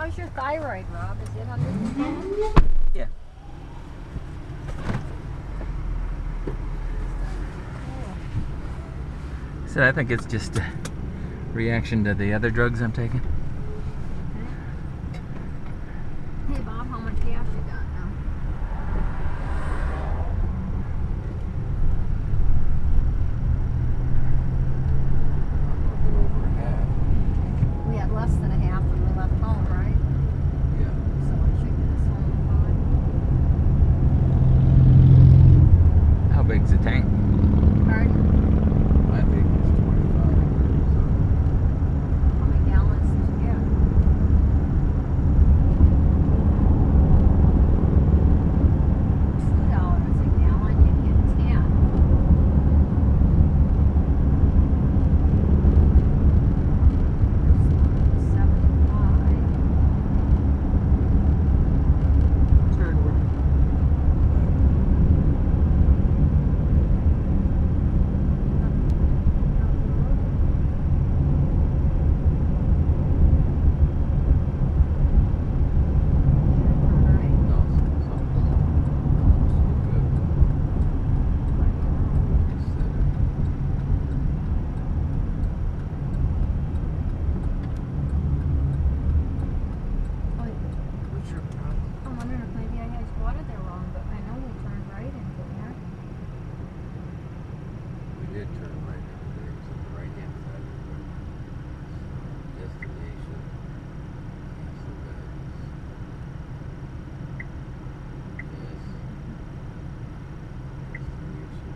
How's your thyroid, Rob? Is it under control? Yeah. So I think it's just a reaction to the other drugs I'm taking. Hey Bob, how much gas you got now? Over half. We had less than a half when we left home, right? Yeah. So it should get us home fine. How big's the tank? Pardon? I think it's 25. How many gallons did you get? $2 a gallon, you get 10. Turn right. No, something. What's your problem? I'm wondering if maybe I had spotted there wrong, but I know we turned right into there. We did turn right over there. It was on the right hand side of the road. Destination. Cancel bags. Yes. Destination.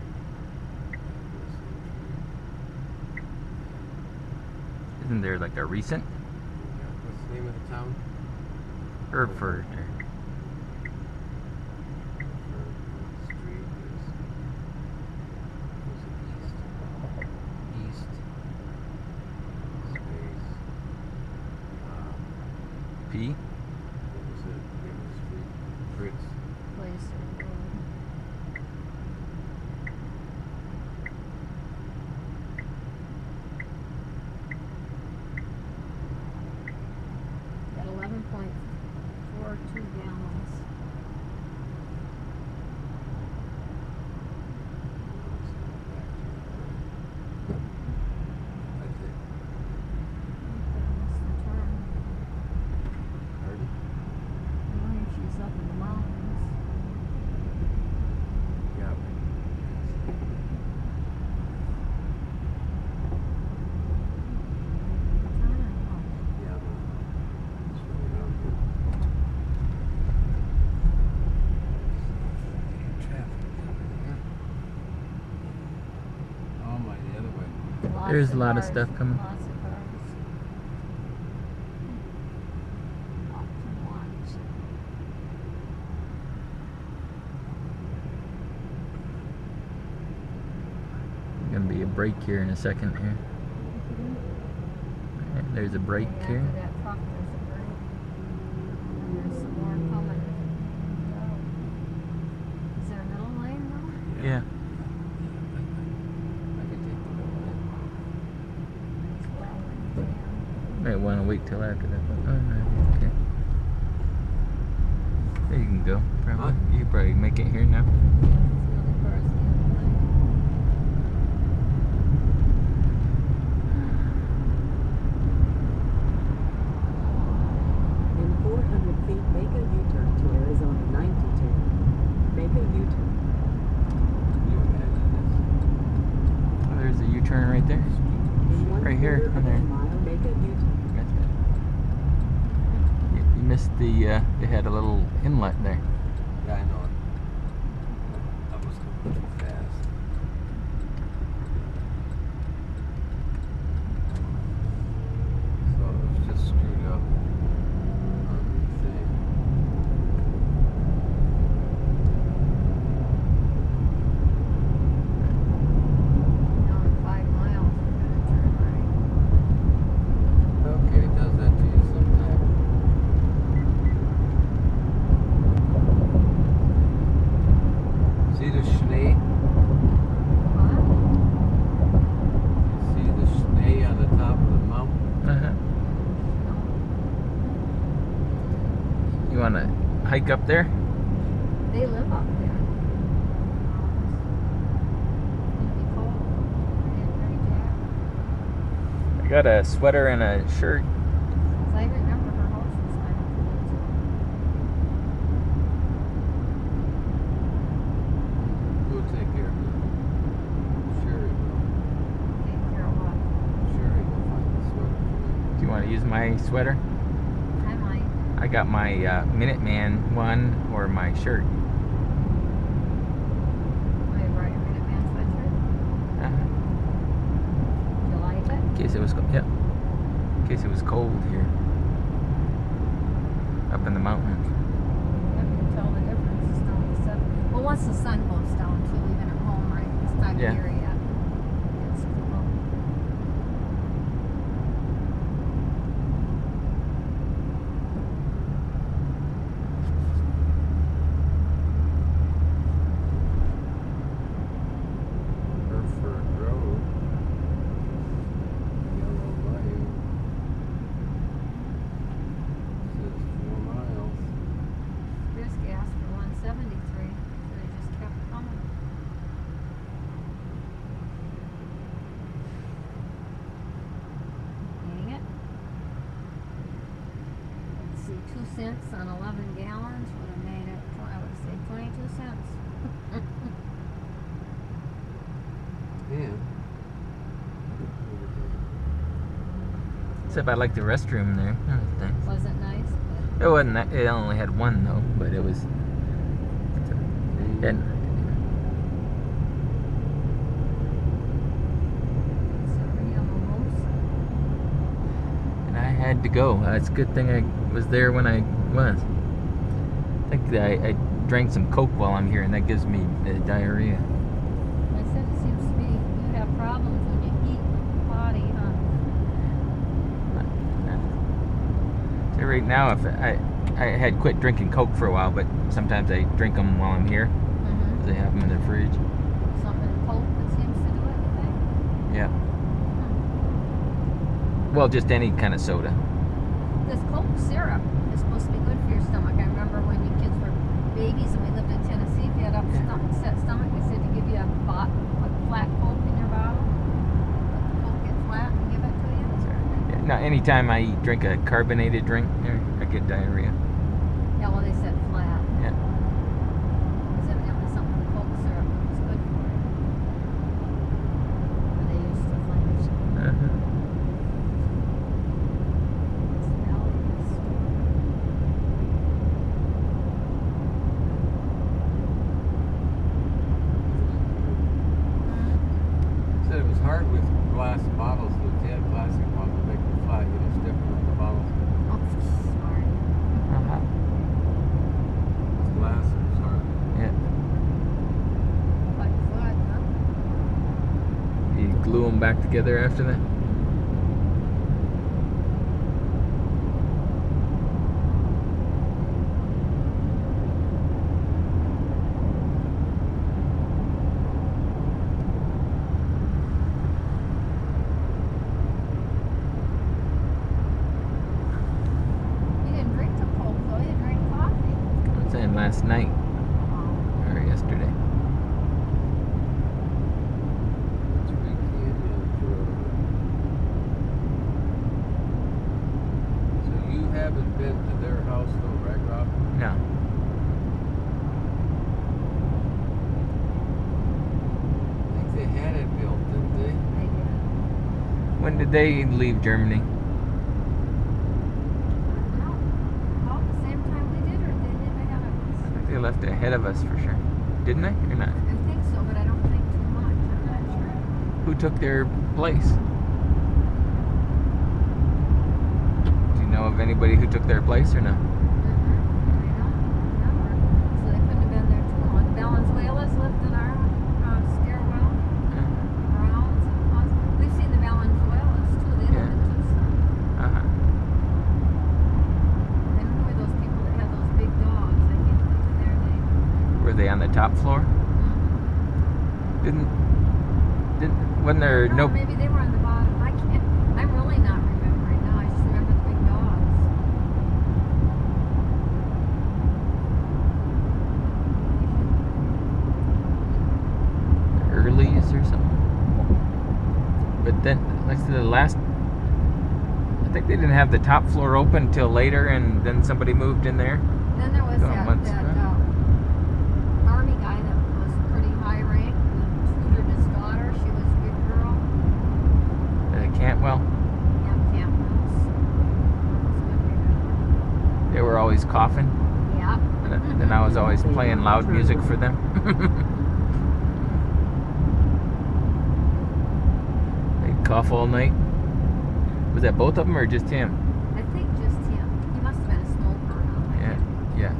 Isn't there like a recent? What's the name of the town? Hereford. Street is east space P? what was it? Name of the street? Fritz. Place or road. Got 11.42 gallons. That's it. Missed the turn. Pardon? I wonder if she's up in the mountains. Yeah. Yeah. It's really around here. Traffic coming here. Oh my, the other way. There's a lot of stuff coming. Lots of cars. Off to watch. Gonna be a break here in a second here. Right, there's a break After here. that truck, there's a break. And there's some more coming. Is there a middle lane though? Yeah. I can take the middle lane. Might want to wait till after that. But, oh, no, okay. There you can go. Probably. Huh? You can probably make it here now. In 400 feet, make a U-turn to Arizona 92. Make a U-turn. You imagine Oh, there's a U-turn right there. In one Right here, quarter on of there. a mile, make a U-turn. Missed it. You missed the, they had a little inlet there. this. Yeah, I know it. I was going too fast. So it was just screwed up on the thing. Now in 5 miles, we're gonna turn right. Okay, it does that to you sometimes. See the Schnee? You want to hike up there? They live up there. It's gonna be cold. Get ready, Jack. I got a sweater and a shirt. So I remember her house was kind of cool too. Who'll take care of it? Sherry will. Take care of what? Sherry will find the sweater for you. Do you want to use my sweater? I might. I got my Minuteman one or my shirt. My right Minuteman sweatshirt. Do you like it? In case it was yeah. In case it was cold here. Up in the mountains. You can tell the difference. It's down to 7. Well, once the sun goes down too, even at home, right? It's not Yeah. here yet. It's cool. Hereford Road. Yellow light. Says 4 miles. Here's gas for 173. So they just kept coming. Eating it. Let's see, 2 cents on 11 gallons would have made it, I would say 22 cents. And Except I like the restroom there. Thanks. Was it nice? It wasn't. It only had one though, but it was. And I had to go. It's a good thing I was there when I was. I think that I drank some Coke while I'm here, and that gives me diarrhea. I said it seems to be you have problems when you eat with your body, huh? So right now, if I had quit drinking Coke for a while, but sometimes I drink them while I'm here. Mm-hmm. They have them in the fridge. Something in Coke that seems to do it, you think? Yeah. Well, just any kind of soda. This Coke syrup is supposed to be good for your stomach. I remember when you kids were babies and we lived in Tennessee, if you had upset stomach, they said to give you a flat Coke in your bottle. Let the Coke get flat and give it to you. Yeah, now, anytime I drink a carbonated drink, I get diarrhea. Yeah, well, they said flat. Yeah. Because evidently something in the Coke syrup was good for you. Or they used to flavor something. Uh-huh. said it was hard with glass bottles. With had plastic bottles, make them flat. You just dip them in the bottles. Oh, smart. Uh-huh. With glass, it was hard. Yeah. Like flat, huh? You glue them back together after that? You didn't drink the Coke, though. You drank coffee. I was saying last night or yesterday. Three Canyons Road. So you haven't been to their house though, right, Rob? No. I think they had it built, didn't they? They did. When did they leave Germany? No. About the same time we did, or they did ahead of I us? think they left ahead of us for sure. Didn't they? Or not? I think so, but I don't think too much. I'm not sure. Who took their place? Do you know of anybody who took their place or no? I don't remember. So they couldn't have been there too long. Valenzuela's lived in our stairwell. Browns. We've seen the Valenzuelas too. They live in Tucson. Uh-huh. And who were those people that had those big dogs? I can't think of their name. Were they on the top floor? Wasn't there No, no? maybe they were on the bottom. I'm really not remembering now. I just remember the big dogs. the last. I think they didn't have the top floor open until later, and then somebody moved in there. Then there was that army guy that was pretty high ranked who tutored his daughter. She was a good girl. Cantwell. Yeah, Campbell's. They were always coughing. Yeah. And I was always playing loud music for them. They'd cough all night. Was that both of them or just him? I think just him. He must have been a smoker. Huh? Yeah.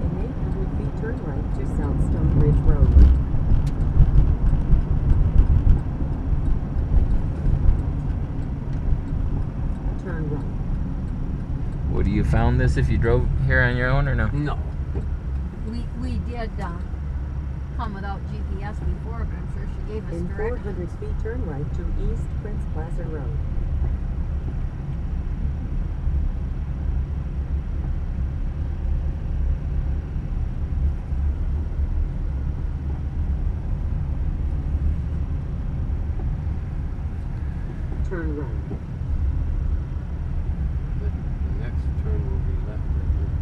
In 800 feet, turn right to South Stone Ridge Road. Turn right. Would you found this if you drove here on your own or no? No. We did come without GPS before, but I'm sure she gave us In directions. 400 feet, turn right to East Prince Plaza Road. Turn right. The next turn will be left, I think.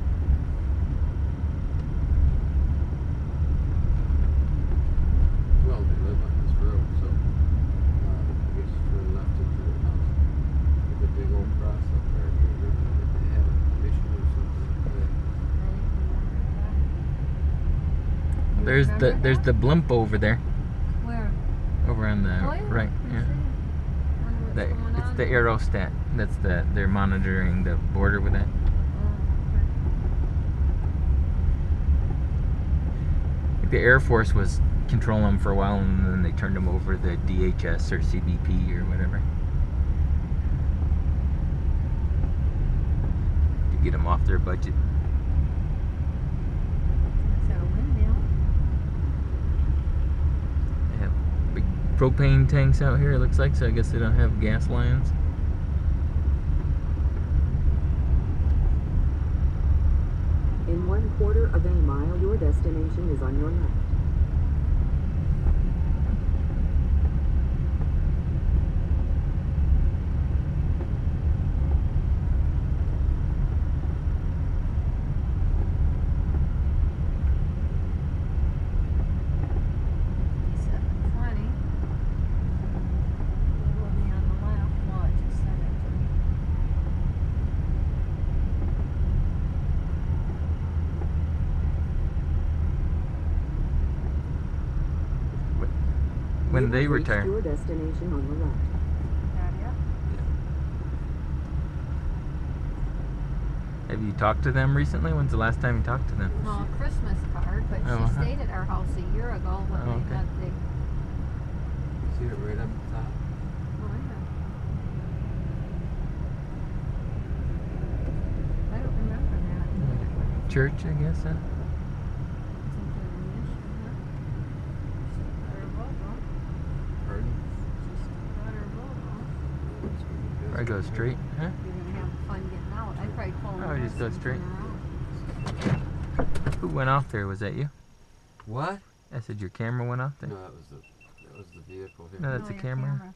Well, they live on this road, so I guess turn left into the house. With a big old cross up there. Do you remember that they had a mission or something like that? There's the blimp over there. Where? Over on the Oh, yeah. right. I Yeah. see. Wonder what's going It's on. the aerostat. That's they're monitoring the border with that. The Air Force was controlling them for a while, and then they turned them over to the DHS or CBP or whatever to get them off their budget. Is that a windmill? They have big propane tanks out here, it looks like, so I guess they don't have gas lines. In 1/4 of a mile, your destination is on your left. When they You have reached retire. your destination on the left. Have you talked to them recently? When's the last time you talked to them? No, a Christmas card, but Oh, she stayed at our house a year ago when Oh, they okay. got the. See it right up top? Oh, yeah. I don't remember that. Church, I guess, huh? Some kind of mission, huh? She's got her logo. Pardon? She's got her logo. It's gonna be good. Or I go straight, huh? You're gonna have fun getting out. I'd probably pull Oh, the just go horse and straight. turn around. Who went off there? Was that you? What? I said your camera went off there. No, that was the vehicle here. No, that's a your camera. cameras.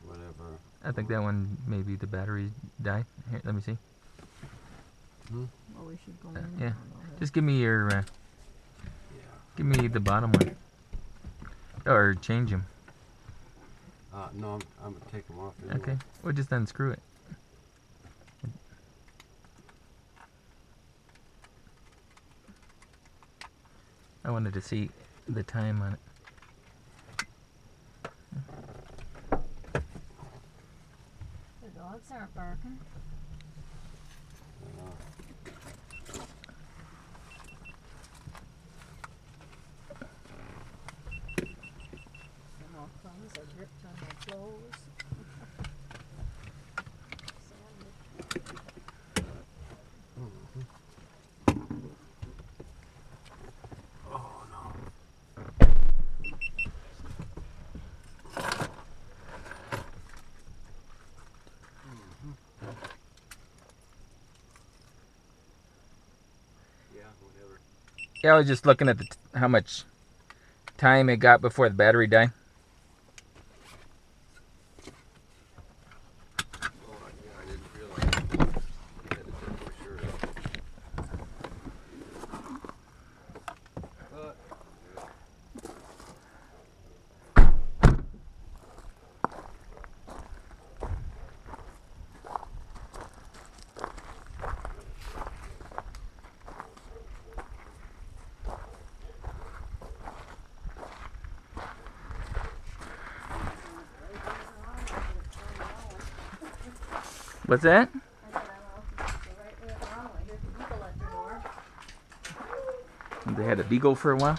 Whatever. I think that one, maybe the battery died. Here, let me see. Hmm? Well, we should go in. Yeah. and all Just give me your, Yeah. give me the bottom one. Or change them. No, I'm gonna take them off anyway. Okay. We'll just unscrew it. I wanted to see the time on it. The dogs aren't barking. Some more crumbs are dripped on my clothes. Oh no. whatever. Yeah, I was just looking at how much time it got before the battery died. Oh, yeah, I didn't realize. I had to take my shirt off. But, What's that? I said, I don't know if it's the right way or the wrong way. Here's the eagle at your door. They had a beagle for a while.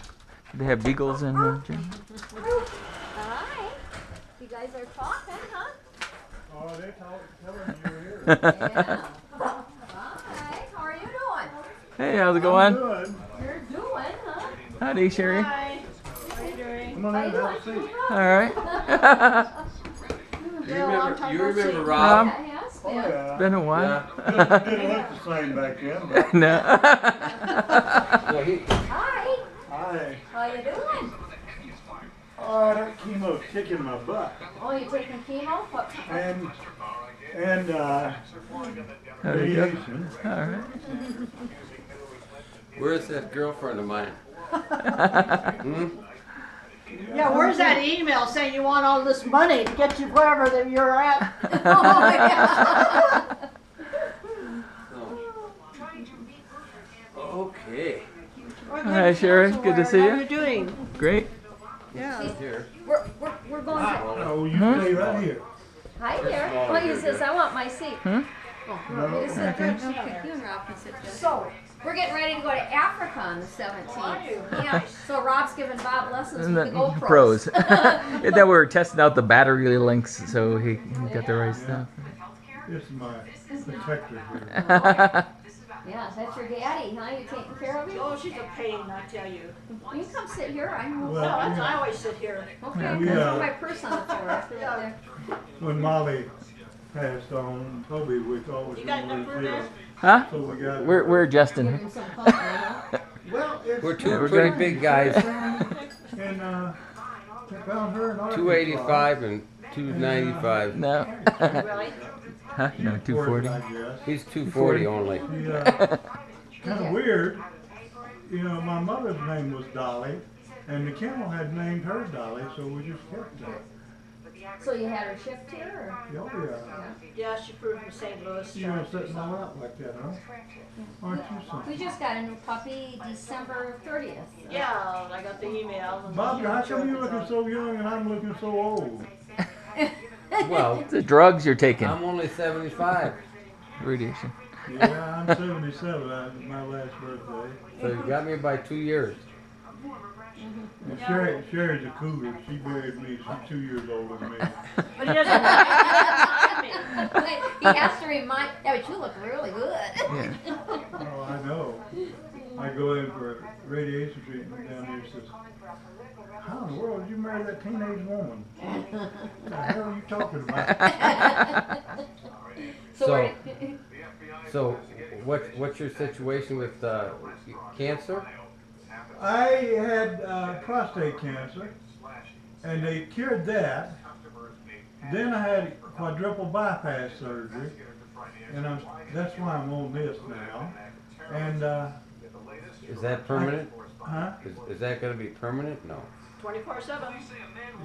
They have beagles in Germany. Hi. You guys are talking, huh? Oh, they telling you're here. Yeah. Hi. How are you doing? Hey, how's it going? Good. You're doing, huh? Howdy, Sherry. Hi. How are you doing? Come on in, have a seat. All right. you remember Rob? Rob? That has Oh, been. yeah. It's been a while. Didn't look the same back then, but No. Well, he, Hi. hi. How you doing? Oh, that chemo's kicking my butt. Oh, you taking chemo? What? And There you go. radiation. All right. where's that girlfriend of mine? Hmm? Yeah, where's that email saying you want all this money to get you wherever that you're at? Oh, yeah. Okay. Hi, Sherry. Good to see How are you you. doing? Great. Yeah. Here. We're going to. Oh, you Huh? stay right here. Hi there. Oh, he says, I want my seat. Huh? Oh, you want me to sit there? Okay, you and Rob can sit there. So, we're getting ready to go to Africa on the 17th. Yeah, so Rob's giving Bob lessons And with the the GoPros. pros. Yeah, that we're testing out the battery links, so he got the right stuff. This is my protector here. Yes, that's your daddy, huh? You taking care of him? Oh, she's a pain, I tell you. You can come sit here. I know. Well, No, that's, I always sit here. Okay, we, throw my purse on the floor. I threw it Yeah. there. When Molly passed on, Toby, we thought was You got going number to there? live. Huh? So we got. We're Give adjusting. him some company, huh? Well, it's. We're two we're pretty good. big guys. And they found her in Arkansas. 285 and 295. No. Really? Huh? No, 240. I guess. He's 240 only. Kind of weird. You know, my mother's name was Dolly, and the kennel had named her Dolly, so we just kept her. So you had her shipped here? Oh, yeah. Yeah, she flew from St. Louis. You don't sit my lap like that, huh? Aren't you Or? something? We just got a new puppy December 30th. Yeah, I got the email. and Bob, the how come you're insurance looking on. so young and I'm looking so old? Well, The drugs you're taking. I'm only 75. Radiation. Yeah, I'm 77. That's my last birthday. So you got me by 2 years. And Sherry's a cougar. She married me. She's 2 years older than me. But he doesn't remind me. He has to remind. Yeah, but you look really good. Yeah. Oh, I know. I go in for radiation treatment down there. Says, how in the world did you marry that teenage woman? What the hell are you talking about? So what's your situation with cancer? I had prostate cancer, and they cured that. Then I had quadruple bypass surgery, and that's why I'm on this now. And Is that permanent? huh? Is that going to be permanent? No. 24/7.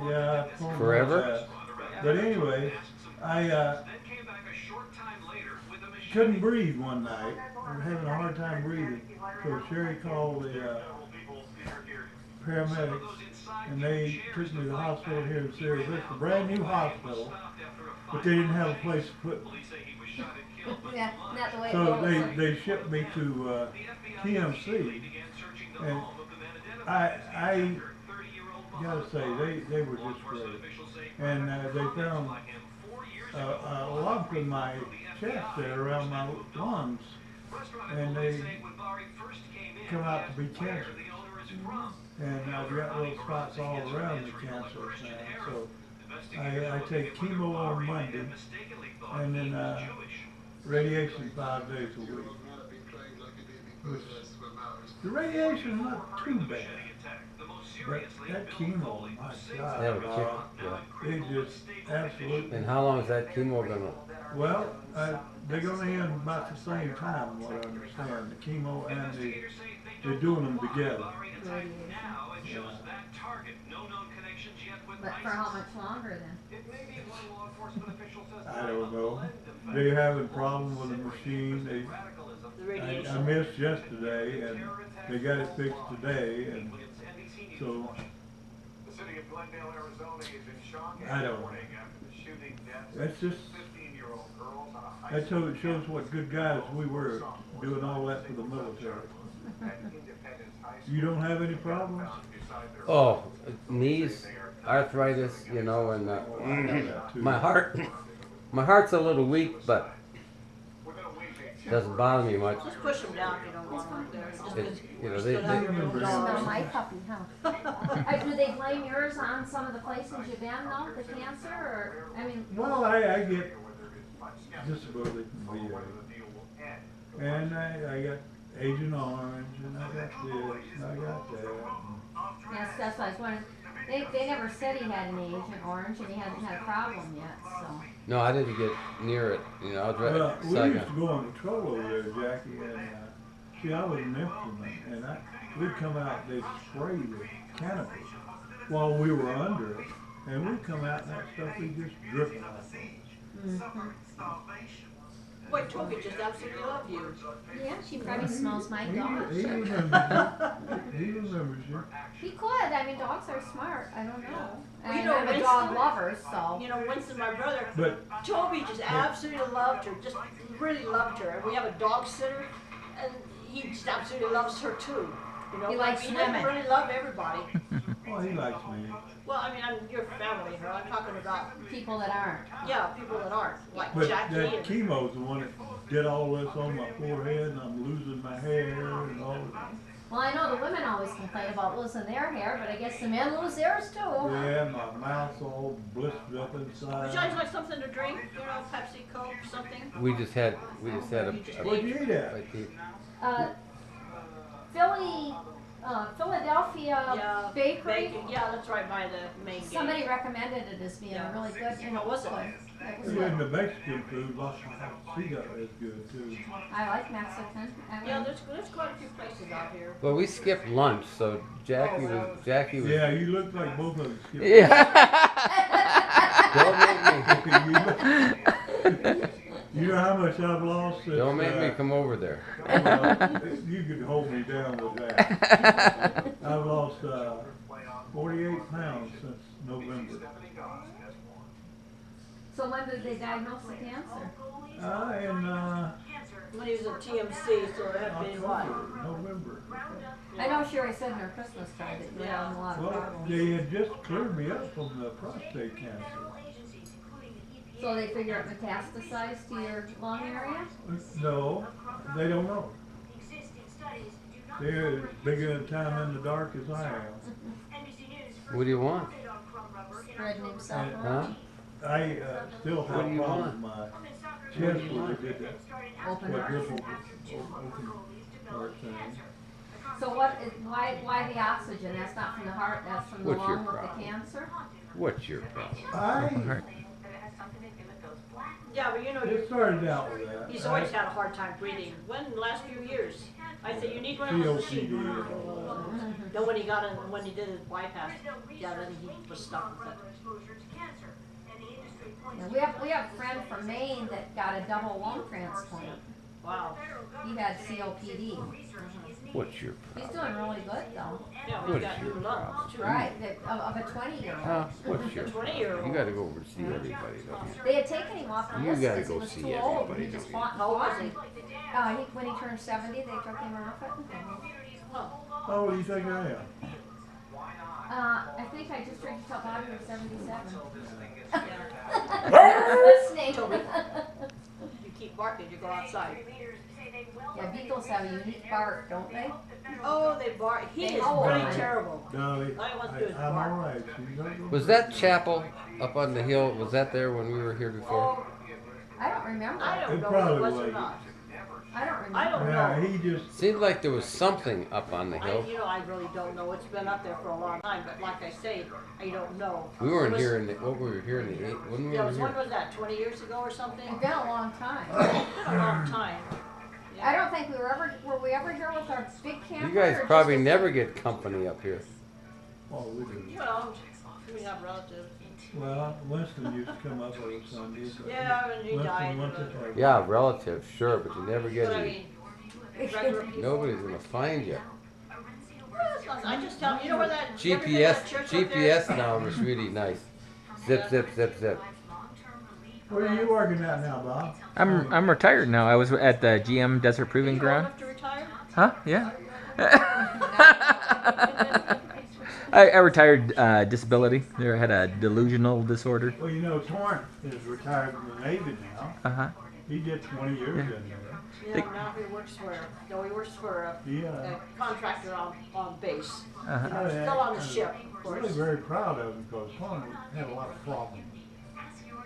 Yeah, Forever? But anyway, I couldn't breathe one night. I was having a hard time breathing. So Sherry called the paramedics, and they took me to the hospital here in Sierra Vista, a brand new hospital, but they didn't have a place to put me. Yeah, not the way it So goes. they shipped me to TMC, and I gotta say they were just great, and they found a lump in my chest there around my lungs, and they come out to be cancer, and I've got little spots all around the cancer now. So I take chemo on Monday, and then radiation 5 days a week, which The radiation's not too bad. But that chemo, my God, That'll kick, yeah. it just absolutely. And how long is that chemo gonna? Well, they're gonna end about the same time, what I understand. The chemo and they're doing them together. Radiation. Yeah. But for how much longer then? I don't know. They're having problems with the machine. The I radiation. missed yesterday, and they got it fixed today, and so I don't know. That's just that shows what good guys we were doing all that for the military. You don't have any problems? Oh, knees, arthritis, you know, and I have that too. my heart's a little weak, but doesn't bother me much. Just push them down if you don't want them up there. Just It's, you know, just they go down your little they- Smell dog. my puppy, huh? Do they blame yours on some of the places you've been though, the cancer, or, I mean? Well, I get disability from VA. And I got Agent Orange, and I got this, and I got that. Yes, that's what I was wondering. They never said he had an Agent Orange and he hasn't had a problem yet, so. No, I didn't get near it. You know, I was Well, right. we used to go on patrol over there, Jackie, and see, I was an instrument, and we'd come out, they'd spray the canopy while we were under it, and we'd come out and that stuff would just drip off of us. Boy, Toby just absolutely love you. Yeah, she probably smells my dog. He remembers you. He remembers you. He could, I mean, dogs are smart, I don't know. Well, And you know, I'm a Winston- dog lover, so. You know, Winston, my brother, But Toby just absolutely loved her, just really loved her. And we have a dog sitter, and he just absolutely loves her too. You know, He like, likes he doesn't women. really love everybody. well, he likes me. Well, I mean, I'm your family here. I'm talking about, People that aren't. yeah, people that aren't, like But Jackie that and chemo's the one that did all this on my forehead, and I'm losing my hair and all. Well, I know the women always complain about losing their hair, but I guess the men lose theirs too. Yeah, my mouth's all blistered up would inside. you guys like something to drink? You know, Pepsi, Coke, something? We just had a Where'd you eat at? Philadelphia Yeah, Bakery. bacon. Yeah, that's right by the main gate. Somebody recommended it as being Yeah. really good. And How was it? It was And good. the Mexican food, she got is good too. I like Mexican. Yeah, there's quite a few places out here. Well, we skipped lunch, so Jackie was. Yeah, you look like both of them. Skip. Don't make me. You know how much I've lost? Since, Don't make me come over there. You could hold me down with that. I've lost 48 pounds since November. So when did they diagnose the cancer? In When he was at TMC, so it had been what? October, November. I know Sherry said in her Christmas card that you were having a lot of Well, problems. they had just cleared me up from the prostate cancer. So they figure it metastasized to your lung area? No, they don't know. They're as big a time in the dark as I am. What do you want? Spreading himself And, Huh? around. I still What do have you problems with want? my chest when they did that Open heart. quadruple open heart thing. So why the oxygen? That's not from the heart, that's from the What's your lung with the problem? cancer? What's your problem? I Yeah, but you know, it started out with that. he's always had a hard time breathing. When the last few years? I said, you need one of those COPD machines. and all that. Then when he did his bypass, yeah, then he was stuck with it. Yeah, we have a friend from Maine that got a double lung transplant. Wow. He had COPD. What's your He's problem? doing really good though. Yeah, What we got is new your lungs too. Right, of a 20-year-old. Huh? What's your 20-year-old. You gotta go over to see everybody, don't you? They had taken him off the You list gotta because he go was see too old. everybody, He just don't you? fought and How old fought. was he? When he turned 70, they took him off it. Huh. How old do you think I am? I think I just heard you tell Bobby you're 77. Yeah. Listening. Toby. You keep barking, you go outside. Yeah, beagles have a unique bark, don't they? Oh, they bark. He They is howl. really terrible. Dolly, All he wants to do is I'm bark. all right. She's not gonna Was that chapel up on the hill? Was that there when we were here before? I don't remember. I don't It know if probably it was or was. not. I don't remember. I don't Yeah, know. he just, Seemed like there was something up on the hill. I really don't know. It's been up there for a long time, but like I say, I don't know. We weren't It was- here in the, what we were here in the when we Yeah, were when here. was that? 20 years ago or something? It's been a long time. It's been a long time. I don't think were we ever here with our big camper? You guys or probably just a- never get company up here. oh, we do. Well, we have relatives. Well, Winston used to come up every Sunday. but Yeah, and he Winston died. went to But Texas. Yeah, relatives, sure, but you never get I any. mean, regular people. Nobody's gonna find you. Well, it's not- I just tell you know where that you ever been to GPS, that church up there? GPS now is really nice. Zip, zip, zip, zip. Where are you working at now, Bob? I'm retired now. I was at the GM Desert Proving You old Ground. enough to retire? Huh? Yeah. I retired disability. There, I had a delusional disorder. Well, you know, Torrance is retired from the Navy now. Uh-huh. He did 20 years Yeah. in there. Yeah, now he works for a Yeah. contractor on base. Uh-huh. You know, still on the ship, of I'm really course. very proud of him because Torrance had a lot of problems.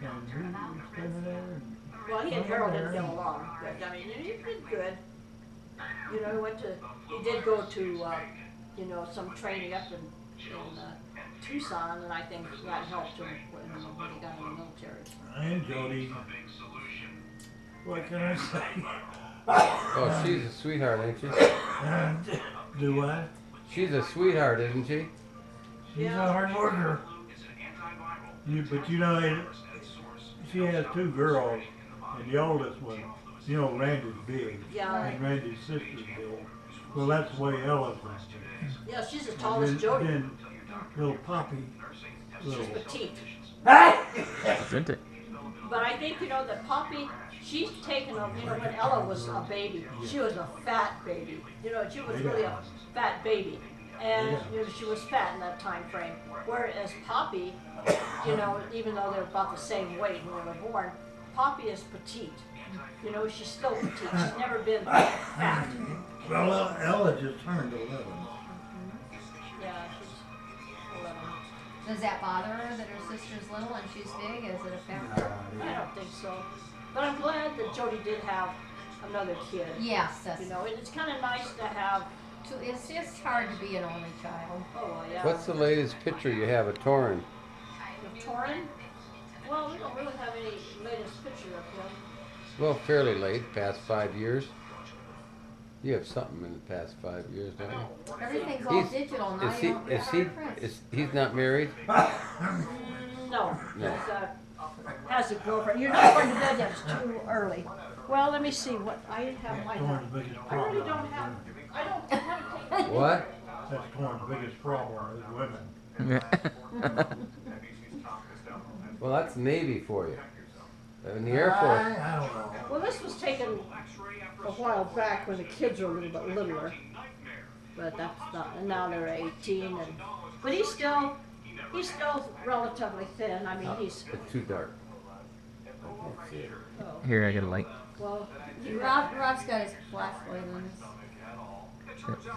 And he was standing there. And, Well, he and Harold didn't get along, but I mean, he did good. You know, he did go to, you know, some training up in Tucson, and I think that helped him when he got in the military. and Jody, what can I say? Oh, she's a sweetheart, ain't she? Do what? She's a sweetheart, isn't she? She's a hard worker. But you know, she has two girls, and the oldest one, you know, Randy's big. Yeah. And Randy's sister's big. Well, that's the way Ella's was. Yeah, she's as tall as Jody. Then little Poppy, She's little. petite. Isn't it? But I think, you know, that Poppy, she's taken a, you know, when Ella was a baby, she was a fat baby. You know, she was really a fat baby. And, you know, she was fat in that time frame. Whereas Poppy, you know, even though they're about the same weight when they were born, Poppy is petite. You know, she's still petite. She's never been fat. Well, Ella just turned 11. Yeah, she's 11. Does that bother her that her sister's little and she's big? Is it a factor? I don't think so. But I'm glad that Jody did have another kid. Yes, that's. You know, it's kind of nice to have. It's just hard to be an only child. Oh, well, yeah. What's the latest picture you have of Torin? With Torin? Well, we don't really have any latest picture of him. Well, fairly late, past 5 years. You have something in the past 5 years, don't you? Everything's all digital now. You don't get hard prints. He's not married? No. No. He's, has a girlfriend. You're not going to bed yet. It's too early. Well, let me see what I have. Torrance' biggest I problem. really don't have. I don't have. What? That's Torrance' biggest problem is women. Well, that's Navy for you. In the Air Force. I don't know. Well, this was taken a while back when the kids were a little bit littler. But that's not. And now they're 18, but he's still relatively thin. I mean, he's. It's too dark. I can't see it. Oh, Here, I got a light. well, Rob's got his flashlight on his.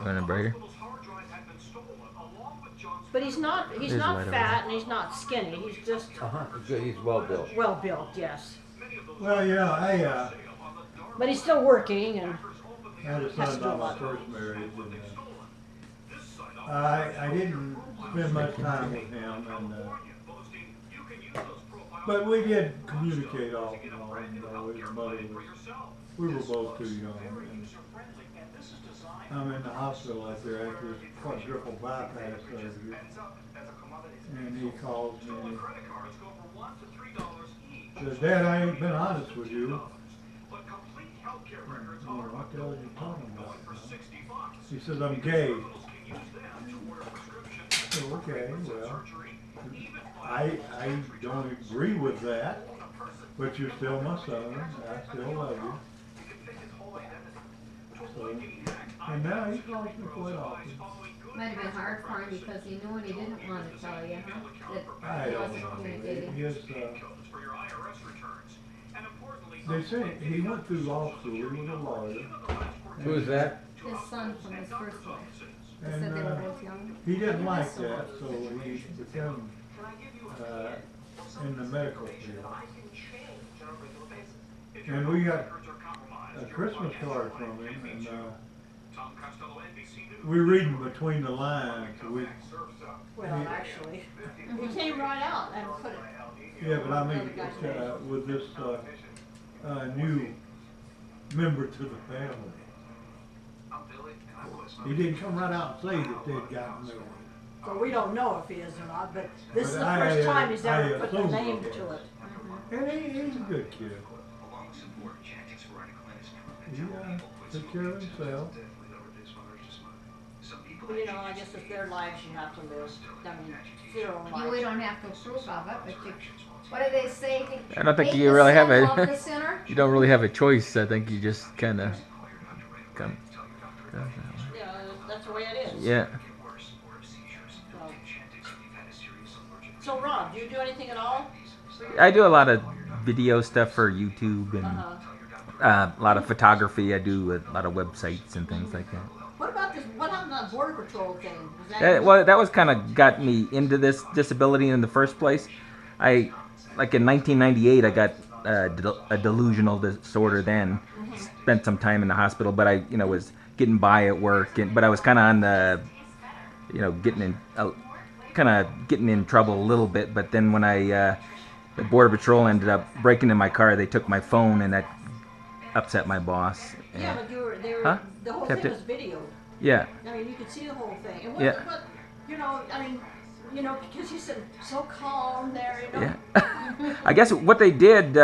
Want a brighter? but he's not There's a not light over fat and he's not skinny. He's just Good, he's well built. well built, yes. Well, you know, But he's still working, and I had a son by my first marriage, and I didn't spend much time with him, and but we did communicate off and on. You know, his mother we were both too young. And I'm in the hospital out there after this quadruple bypass surgery, and he calls me. Says, Dad, I ain't been honest with you. What the hell are you talking about? He says, I'm gay. So, okay, well, I don't agree with that, but you're still my son. I still love you. So, and now he calls me quite often. Might have been hard for him because he knew and he didn't want to tell you, huh? That I he don't wasn't know. communicating. They say he went through law school. He was a lawyer. Who is that? His son from his first wife. They And said they were both young. he didn't like that, so he became in the medical field. And we got a Christmas card from him, and we're reading between the lines. Well, actually, he came right out and put it. Yeah, but I mean, with this new member to the family. He didn't come right out and say that they'd gotten married. Well, we don't know if he is or not, but this is the But first time he's ever put the assume name he to is. it. And he's a good kid. He took care of himself. Well, you know, I guess it's their lives you have to live. I mean, their own We lives. don't have to approve of it, but what do they say? I don't think Hate you the really have sin, a- love the sinner? You don't really have a choice. I think you just kind of come. Yeah, that's the way it is. Yeah. So, Rob, do you do anything at all? I do a lot of video stuff for YouTube and a lot of photography. I do a lot of websites and things like that. What about this? What happened to that Border Patrol thing? Was that Well, that was kind of got me into this disability in the first place. In 1998, I got a delusional disorder then. Spent some time in the hospital, but I, was getting by at work, but I was kind of on the, getting in trouble a little bit. But then when the Border Patrol ended up breaking in my car, they took my phone, and that upset my boss. Yeah, but they were, Huh? the whole Kept thing it- was videoed. Yeah. I mean, you could see the whole thing. And Yeah. Because you said so calm there, Yeah. I guess what they did,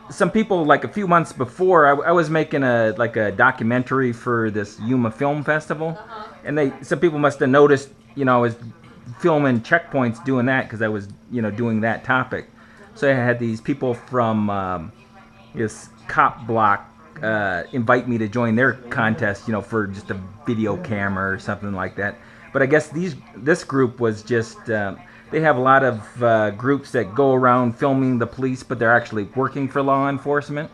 some people, like a few months before, I was making a documentary for this Yuma Film Festival, and some people must have noticed, I was filming checkpoints doing that because I was, doing that topic. So I had these people from this cop block invite me to join their contest, for just a video camera or something like that. But I guess this group was just, they have a lot of groups that go around filming the police, but they're actually working for law enforcement.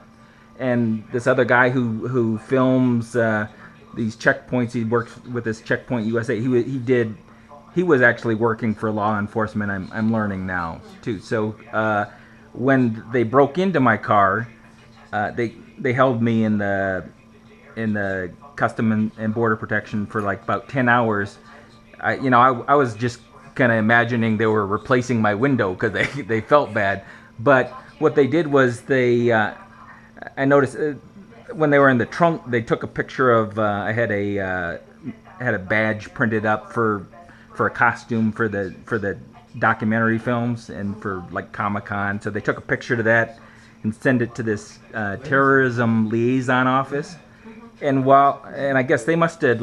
And this other guy who films these checkpoints, he worked with this Checkpoint USA. He was actually working for law enforcement. I'm learning now too. So when they broke into my car, they held me in the Custom and Border Protection for about 10 hours. I was just kind of imagining they were replacing my window because they felt bad. But what they did was I noticed when they were in the trunk, they took a picture of I had a badge printed up for a costume for the documentary films and for Comic-Con. So they took a picture of that and send it to this terrorism liaison office. And I guess they must have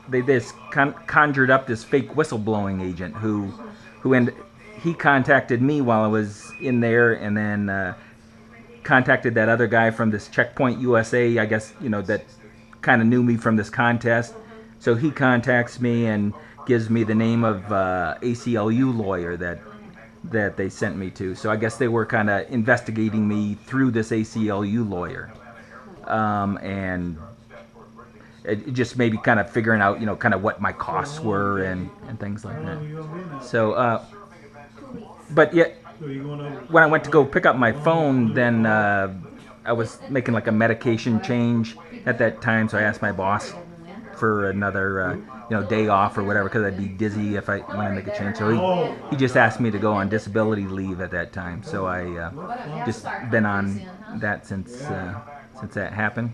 they just conjured up this fake whistleblowing agent who he contacted me while I was in there, and then contacted that other guy from this Checkpoint USA, I guess, that kind of knew me from this contest. So he contacts me and gives me the name of ACLU lawyer that they sent me to. So I guess they were kind of investigating me through this ACLU lawyer. And it just maybe kind of figuring out, kind of what my costs were and things like that. So, but yet, when I went to go pick up my phone, then I was making a medication change at that time. So I asked my boss for another, day off or whatever, because I'd be dizzy when I make a change. So he just asked me to go on disability leave at that time. So I just been on that since that happened.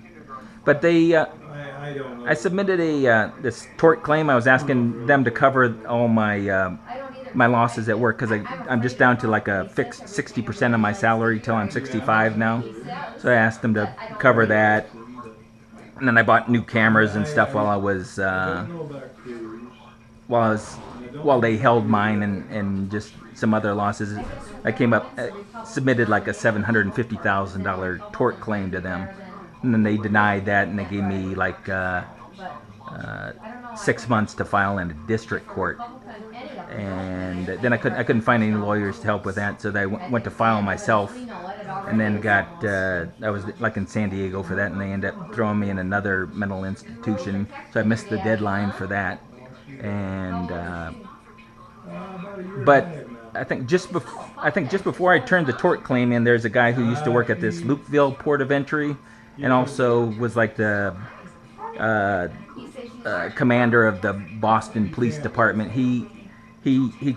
But I submitted this tort claim. I was asking them to cover all my losses at work because I'm just down to a fixed 60% of my salary till I'm 65 now. So I asked them to cover that, and then I bought new cameras and stuff while they held mine and just some other losses. I submitted a $750,000 tort claim to them. And then they denied that, and they gave me 6 months to file in a district court. And then I couldn't find any lawyers to help with that, so I went to file myself. And then I was in San Diego for that, and they ended up throwing me in another mental institution. So I missed the deadline for that. And but I think just before I turned the tort claim in, there's a guy who used to work at this Lukeville port of entry, and also was like the commander of the Boston Police Department. He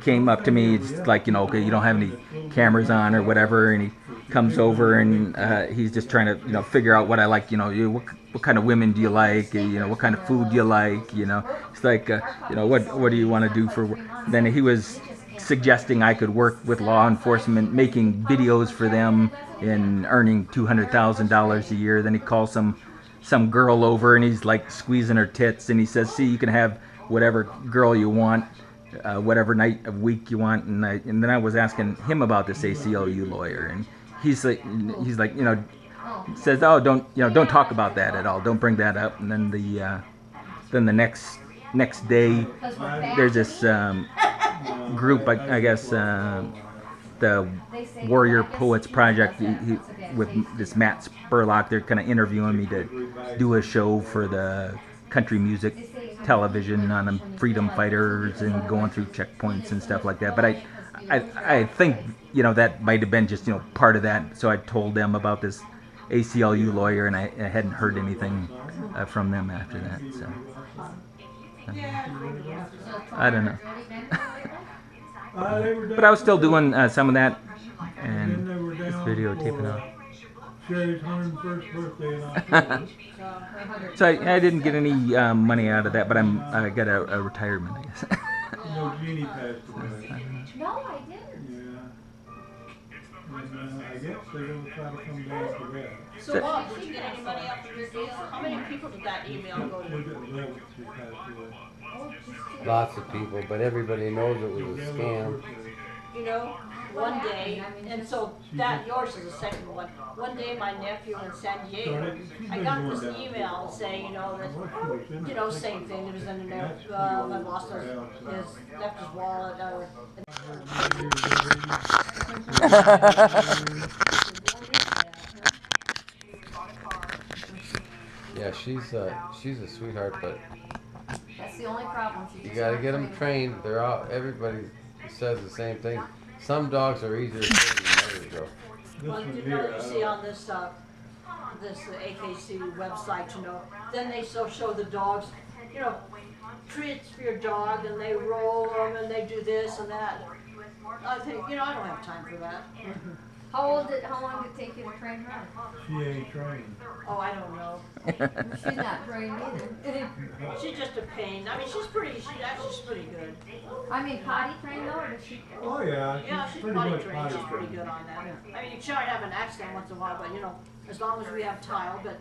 came up to me. It's like, okay, you don't have any cameras on or whatever, and he comes over and he's just trying to figure out what I like. What kind of women do you like? What kind of food do you like? It's like what do you want to do for work? Then he was suggesting I could work with law enforcement, making videos for them and earning $200,000 a year. Then he calls some girl over and he's like squeezing her tits, and he says, "See, you can have whatever girl you want, whatever night of week you want." And then I was asking him about this ACLU lawyer, and he's like, says, "Oh, don't talk about that at all. Don't bring that up." And then the next day, there's this group, I guess, the Warrior Poets Project, with this Matt Spurlock. They're kind of interviewing me to do a show for the country music television on the freedom fighters and going through checkpoints and stuff like that. But I think that might have been just part of that. So I told them about this ACLU lawyer, and I hadn't heard anything from them after that. So I don't know. But I was still doing some of that and just videotaping out. Sherry's 101st birthday in October. So I didn't get any money out of that, but I got a retirement, I guess. Jeannie passed away. No, I didn't. Yeah. And I guess they're going to try to come down for that. So, Bob, did you get any money out of your deal? How many people did that email go Look to? at Lev, she passed away. Lots of people, but everybody knows it was a scam. One day, and so that yours is the second one. One day, my nephew in San Diego, I got this email saying, that, same thing. It was in there. I lost left his wallet. Yeah, she's a sweetheart, but That's the only problem. you gotta get them trained. Everybody says the same thing. Some dogs are easier to train than others, though. Well, you see on this AKC website, then they show the dogs, treats for your dog, and they roll them, and they do this and that. I think, I don't have time for that. How long did it take you to train her? She ain't trained. Oh, I don't know. She's not trained either. She's just a pain. I mean, she's pretty good. I mean, potty trained though, or does she? Oh, yeah. Yeah, she's pretty potty much trained. potty She's pretty trained. good on that. I mean, she might have an accident once in a while, but as long as we have tile. But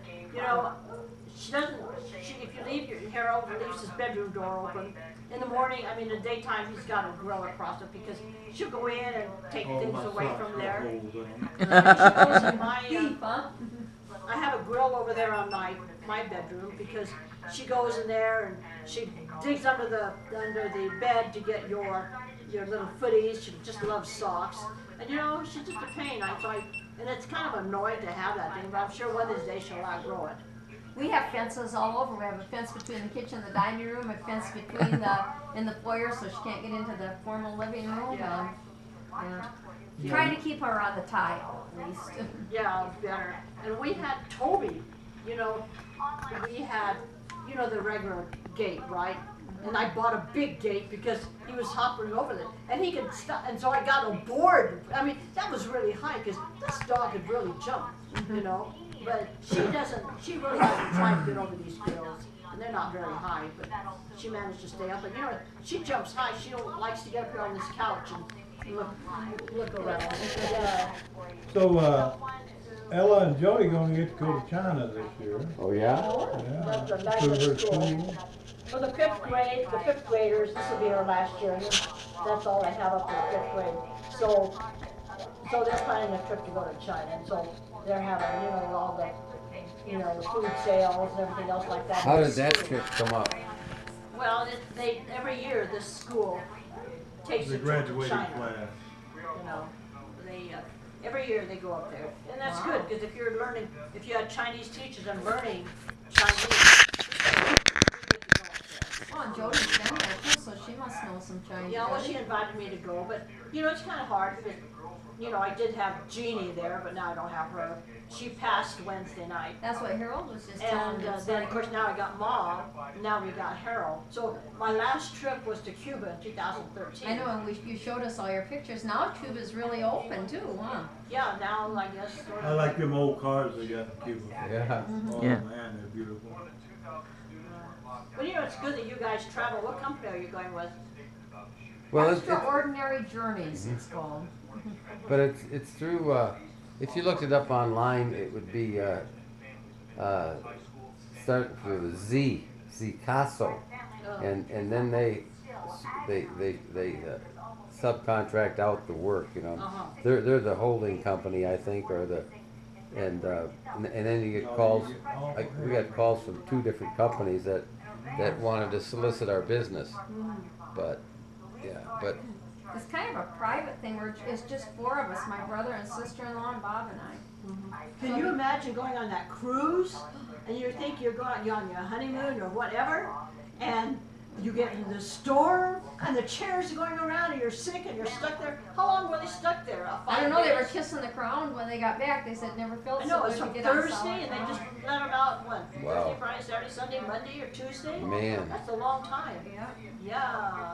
she doesn't. If you leave Harold leaves his bedroom door open in the morning. I mean, in the daytime he's got a grill across it because she'll go in and take things my away socks from got there. holes in 'em. She goes in my. Beef, huh? I have a grill over there on my bedroom because she goes in there and she digs under the bed to get your little footies. She just loves socks, and she's just a pain. And it's kind of annoying to have that thing, but I'm sure one of these days she'll outgrow it. We have fences all over. We have a fence between the kitchen and the dining room, a fence between in the foyer so she can't get into the formal living room. Yeah. Trying to keep her on the tile, at least. Yeah, better. And we had Toby, we had, the regular gate, right? And I bought a big gate because he was hopping over it. And he could stop, and so I got a board. I mean, that was really high because this dog could really jump, But she really hasn't tried to get over these hills. And they're not very high, but she managed to stay up. And she jumps high. She likes to get up here on this couch and look around. Yeah. So, Ella and Joey gonna get to go to China this year. Oh, yeah? Yeah. That's a To nice her school. school. For the fifth graders, this will be our last year. That's all I have up to the fifth grade. So they're planning a trip to go to China. And so they're having, all the, the food sales and everything else like that. How did that trip come up? Well, every year this school takes The a trip to graduating China. class. Every year they go up there, and that's good because if you had Chinese teachers and learning Chinese. Oh, and Jody's been there too, so she must know some Chinese. Yeah, well, she invited me to go, but you know, it's kind of hard because, you know, I did have Jeannie there, but now I don't have her. She passed Wednesday night. That's what Harold was just telling And me. It's then, like- of course, now I got Mom, and now we got Harold. So my last trip was to Cuba in 2013. I know, and you showed us all your pictures. Now Cuba's really open too, huh? Yeah, now I guess sort I of. like them old cars they got in Cuba. Yeah. Oh Yeah. man, they're beautiful. But you know, it's good that you guys travel. What company are you going with? Well, it's Extraordinary Journeys, it's called. but it's through. If you looked it up online, it would be start with Z Caso, and then they subcontract out the work. You know, Uh-huh. they're the holding company, I think, or the and then you get calls. Like we got calls from 2 different companies that wanted to solicit our business, but It's kind of a private thing where it's just 4 of us, my brother and sister-in-law and Bob and I. Can you imagine going on that cruise and you think you're on your honeymoon or whatever, and you get in the storm and the chairs are going around and you're sick and you're stuck there? How long were they stuck there? 5 I don't know, they were days? kissing the ground when they got back. They said never felt I so know, good it's to from get on solid Thursday and they just ground. let them out, what, Wow. Thursday, Friday, Saturday, Sunday, Monday or Tuesday? man, That's a long time. Yeah. Yeah.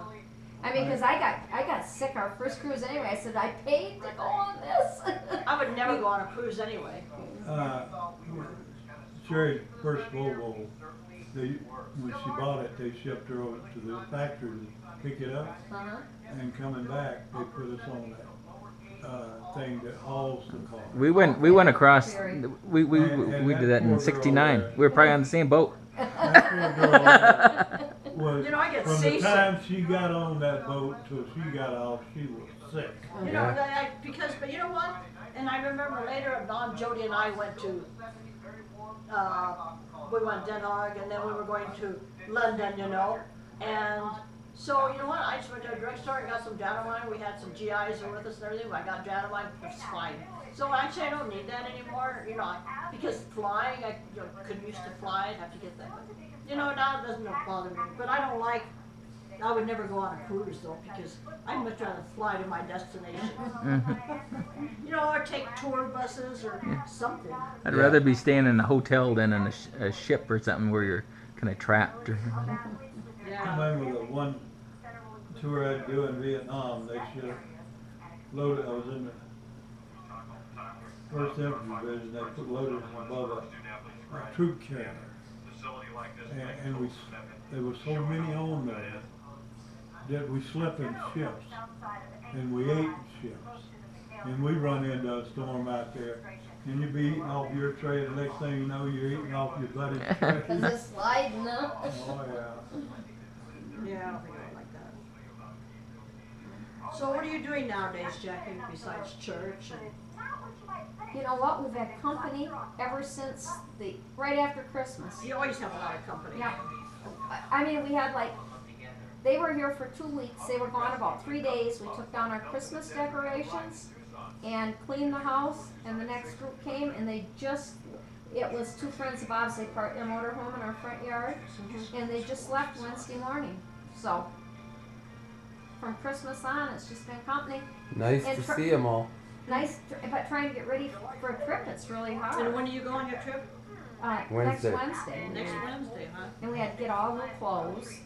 I mean, because I got sick our first cruise anyway. I said, I paid to go on this. I would never go on a cruise anyway. Sherry's first Volvo, when she bought it, they shipped her over to the factory to pick it up, Uh-huh. and coming back, they put us on that thing that hauls the car. We went across. We did that in '69. We were probably on the same boat. That poor girl was, You know, I get from the seasick. time she got on that boat till she got off, she was sick. You know, but you know what? And I remember later, Don, Jody, and I went to, we went to Den Haag, and then we were going to London, you know. And so, you know what? I just went to a drugstore and got some Dynamite. We had some GIs with us and everything. I got Dynamite, it's fine. So actually, I don't need that anymore, you know, because flying, I couldn't used to fly, I'd have to get that. But, you know, now it doesn't bother me. But I don't like, I would never go on a cruise though, because I'd much rather fly to my destination. You know, or take tour buses or something. I'd rather be staying in a hotel than in a ship or something where you're kind of trapped. I Yeah. remember the one tour I'd do in Vietnam, they should have loaded, I was in the first infantry division, they put loaded above a troop carrier. And there was so many on there that we slept in ships and we ate in ships. And we run into a storm out there and you'd be eating off your tray, the next thing you know you're eating off your buddy's tray. Is it sliding up? Oh yeah. Yeah, I don't think I like that. So what are you doing nowadays, Jackie, besides church? And You know what? We've had company ever since right after Christmas. you always have a lot of company. Yeah. I mean, we had they were here for 2 weeks. They were gone about 3 days. We took down our Christmas decorations and cleaned the house. And the next group came and it was 2 friends of ours. They parked their motorhome in our front yard. And they just left Wednesday morning. So, from Christmas on, it's just been company. nice And to see them all. Nice, but trying to get ready for a trip, it's really hard. And when do you go on your trip? Wednesday. Next Wednesday. Next Wednesday, huh? And we had to get all new clothes.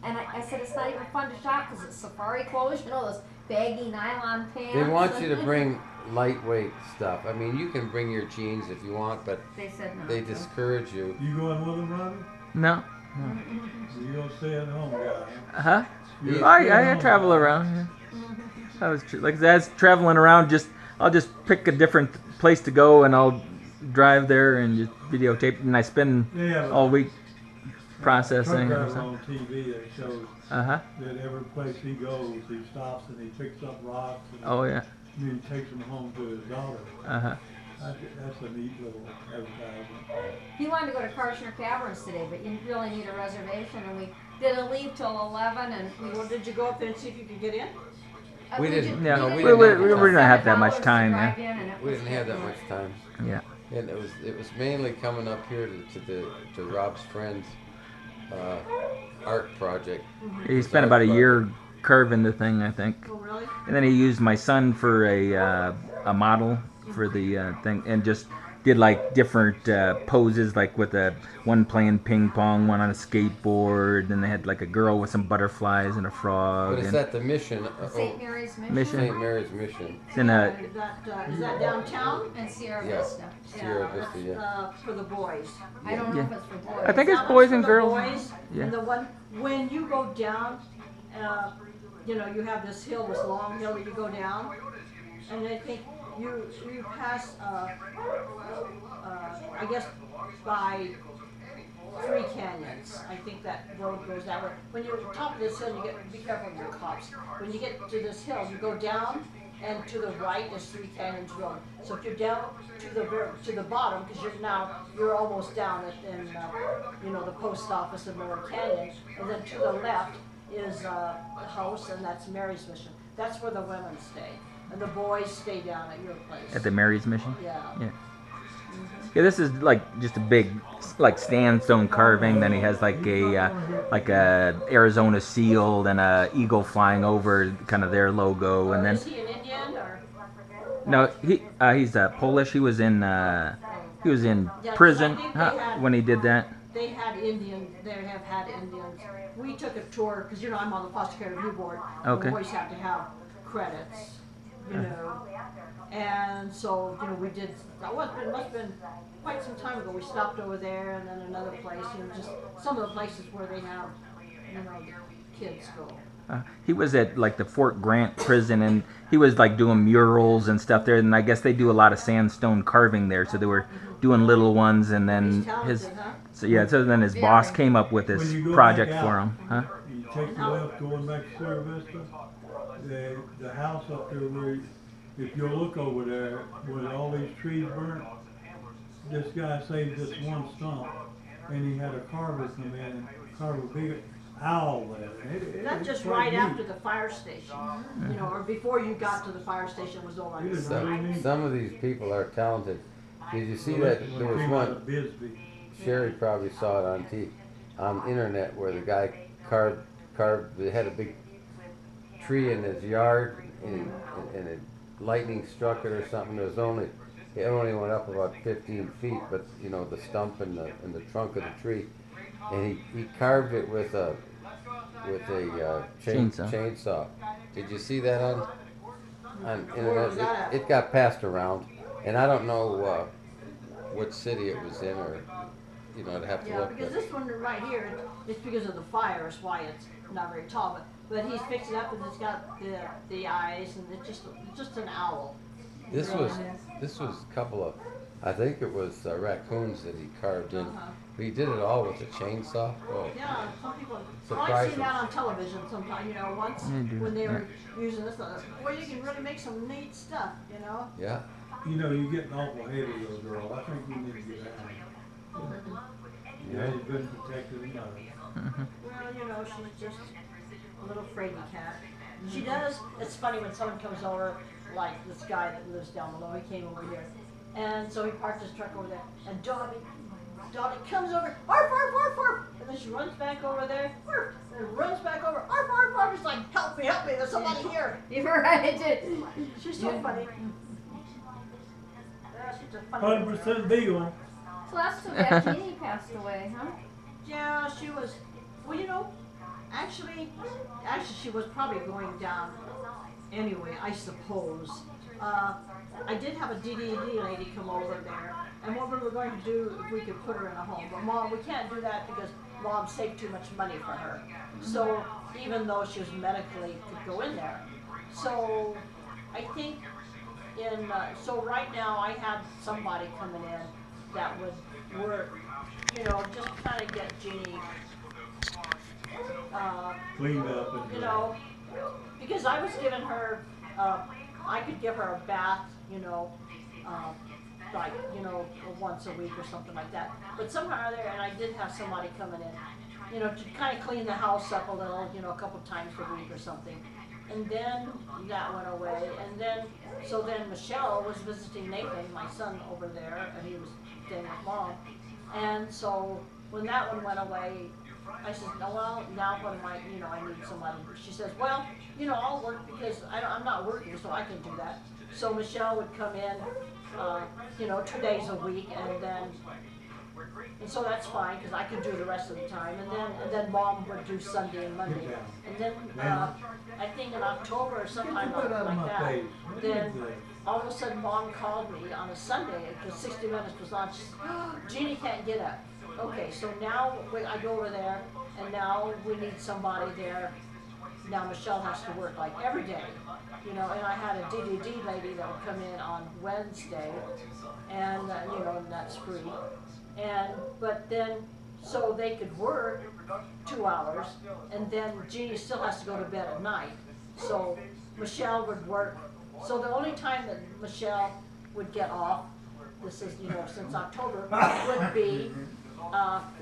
And I said it's not even fun to shop because it's safari clothes, you know, those baggy nylon pants. They want you to bring lightweight stuff. I mean, you can bring your jeans if you want, but They said no. they discourage you. You going with them, Robbie? No. You gonna stay at home, guy? Huh? You're I staying home. travel around. Yeah. I was like as traveling around. I'll just pick a different place to go and I'll drive there and just videotape. And I spend They have a all week truck processing. Or driver something. on TV that shows Uh-huh. that every place he goes, he stops and he picks up rocks and Oh yeah. then he takes them home to his daughter. Uh-huh. That's a neat little advertisement. He wanted to go to Karshner Caverns today, but you really need a reservation. And we didn't leave till 11. And Well, did you go up there and see if you could get in? We didn't. Yeah, No, we didn't have didn't time. have that much $7 to time, drive yeah. in, and it We was didn't have that good. much time, Yeah. and it was mainly coming up here to Rob's friends art project. He His spent art about a project. year carving the thing, I think. Oh, really? And then he used my son for a model for the thing, and just did like different poses, like with one playing ping pong, one on a skateboard, and they had like a girl with some butterflies and a frog. But it's and at the mission. St. Mary's Mission. Mission. St. Mary's Mission. It's in a Is that downtown? And Sierra Yeah. Vista. Sierra Vista, that's, yeah. for the boys. I don't know Yeah. if it's for boys. I think it's That boys one's and for the girls. boys, Yeah. And the one, when you go down, you know, you have this hill, this long hill that you go down, and I think you pass, I guess, by 3 canyons. I think that road goes that way. When you're at the top of this hill, be careful of your cops. When you get to this hill, you go down, and to the right is 3 Canyons Road. So if you're down to the bottom, because you're almost down in you know, the post office in Lower Canyon, and then to the left is the house, and that's Mary's Mission. That's where the women stay, and the boys stay down at your place. at the Mary's Mission. Yeah. Yeah. Yeah, this is like just a big, like sandstone carving. Then he has like a Arizona seal and a eagle flying over, kind of their logo. And then Is he an Indian or? no, he's Polish. He was in prison when he did that. They have had Indians. We took a tour because you know I'm on the foster care review board. Okay. We always have to have credits, you know. And so, you know, we did, must have been quite some time ago, we stopped over there and then another place, you know, just some of the places where they have, you know, the kids go. He was at like the Fort Grant prison, and he was like doing murals and stuff there. And I guess they do a lot of sandstone carving there, so they were doing little ones. And then He's talented, huh? so then his boss came up with this When you go project back for out, him, huh? You take the left going back to Sierra Vista, the house up there where, if you look over there, where all these trees burnt, this guy saved this one stump, and he had a carver come in and carve a big owl there. That's just right after the fire station, you know, or before you got to the fire station was over on the side. Some of these people are talented. Did you see that there was one? Bisbee. Sherry probably saw it on the internet where the guy carved. They had a big tree in his yard, and it lightning struck it or something. It only went up about 15 feet, but you know, the stump and the trunk of the tree, and he carved it with a chainsaw. Did you see that on Where was that internet? at? It got passed around, and I don't know what city it was in, or you know, I'd have to Yeah, look. because But this one right here, it's because of the fire is why it's not very tall, but he's fixed it up and it's got the eyes and it's just an owl. this was a couple of, I think it was raccoons that he carved in. He did it all with a chainsaw. Oh. Yeah, some people, well, I've Surprising. seen that on television sometime, you know, once when they were using this, well, you can really make some neat stuff, you know? Yeah. You know, you're getting awful heavy, little girl. I think you need to get out. You know, you've been protected enough. Well, you know, she's just a little fraidy cat. She does, it's funny when someone comes over, like this guy that lives down below, he came over here. And so he parked his truck over there, and Dottie comes over, arf, arf, arf, arf, and then she runs back over there, arf, and runs back over, arf, arf, arf, it's like, help me, there's somebody here. You're right. She's so funny. Yeah, she's a funny. 100% beagle. So that's too bad Jeannie passed away, huh? Yeah, she was, well, you know, actually she was probably going down anyway, I suppose. I did have a DDD lady come over there, and what we were going to do if we could put her in a home. But Mom, we can't do that because Mom saved too much money for her. So even though she was medically could go in there. So I think so right now I have somebody coming in that would work, you know, just kind of get Jeannie, Cleaned up and you know, because I was giving her, I could give her a bath, you know, like, you know, once a week or something like that. But somehow or other, and I did have somebody coming in, you know, to kind of clean the house up a little, you know, a couple times a week or something. And then that went away, and then, so then Michelle was visiting Nathan, my son, over there, and he was staying with Mom. And so when that one went away, I said, "No, well, now what am I, I need somebody." She says, "Well, I'll work because I'm not working, so I can do that." So Michelle would come in, 2 days a week, and so that's fine because I could do the rest of the time. And then Mom would do Sunday and Monday. And then I think in October or sometime like that, then all of a sudden Mom called me on a Sunday because 60 Minutes was on. She said, "Oh, Jeannie can't get up." Okay, so now I go over there, and now we need somebody there. Now Michelle has to work like every day, and I had a DDD lady that would come in on Wednesday, and and that's free, but then so they could work 2 hours, and then Jeannie still has to go to bed at night. So Michelle would work. So the only time that Michelle would get off, this is since October, would be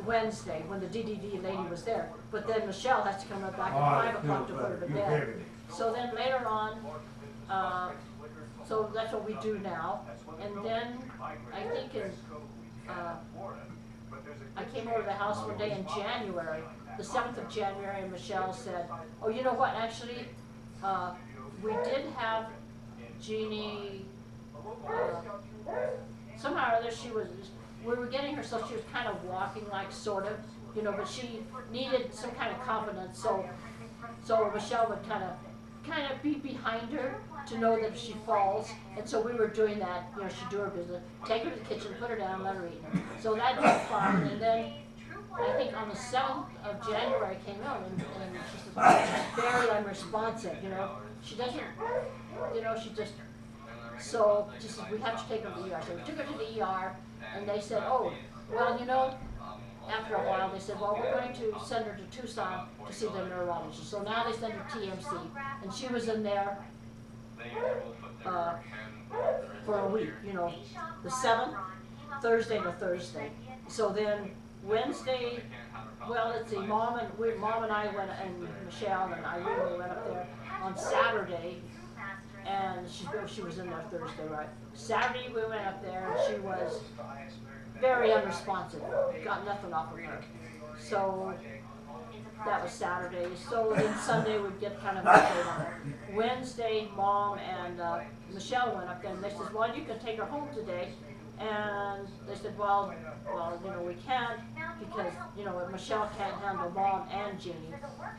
Wednesday when the DDD lady was there. But then Michelle has to come back at 5 o'clock to put her to bed. So then later on, so that's what we do now. And then I think I came over to the house one day in January, the 7th of January, and Michelle said, "Oh, you know what, actually, we did have Jeannie, somehow or other we were getting her so she was kind of walking like sort of, but she needed some kind of confidence, so Michelle would kind of be behind her to know that if she falls, and so we were doing that, she'd do her business, take her to the kitchen, put her down, let her eat her. So that was fine, and then I think on the 7th of January I came out and she said, "She's very unresponsive, she doesn't, she just," so she said, "We have to take her to the ER." So we took her to the ER, and they said, "Oh, well, after a while they said, well, we're going to send her to Tucson to see the neurologist." So now they send her to TMC, and she was in there for a week, the 7th, Thursday to Thursday. So then Wednesday, well, let's see, Mom and I went, and Michelle and Irene went up there on Saturday, and she was in there Thursday, right? Saturday we went up there, and she was very unresponsive, got nothing off of her. So that was Saturday. So then Sunday we'd get kind of an update on it. Wednesday, Mom and Michelle went up there, and they said, "Well, you can take her home today." And they said, well, we can't because, Michelle can't handle Mom and Jeannie.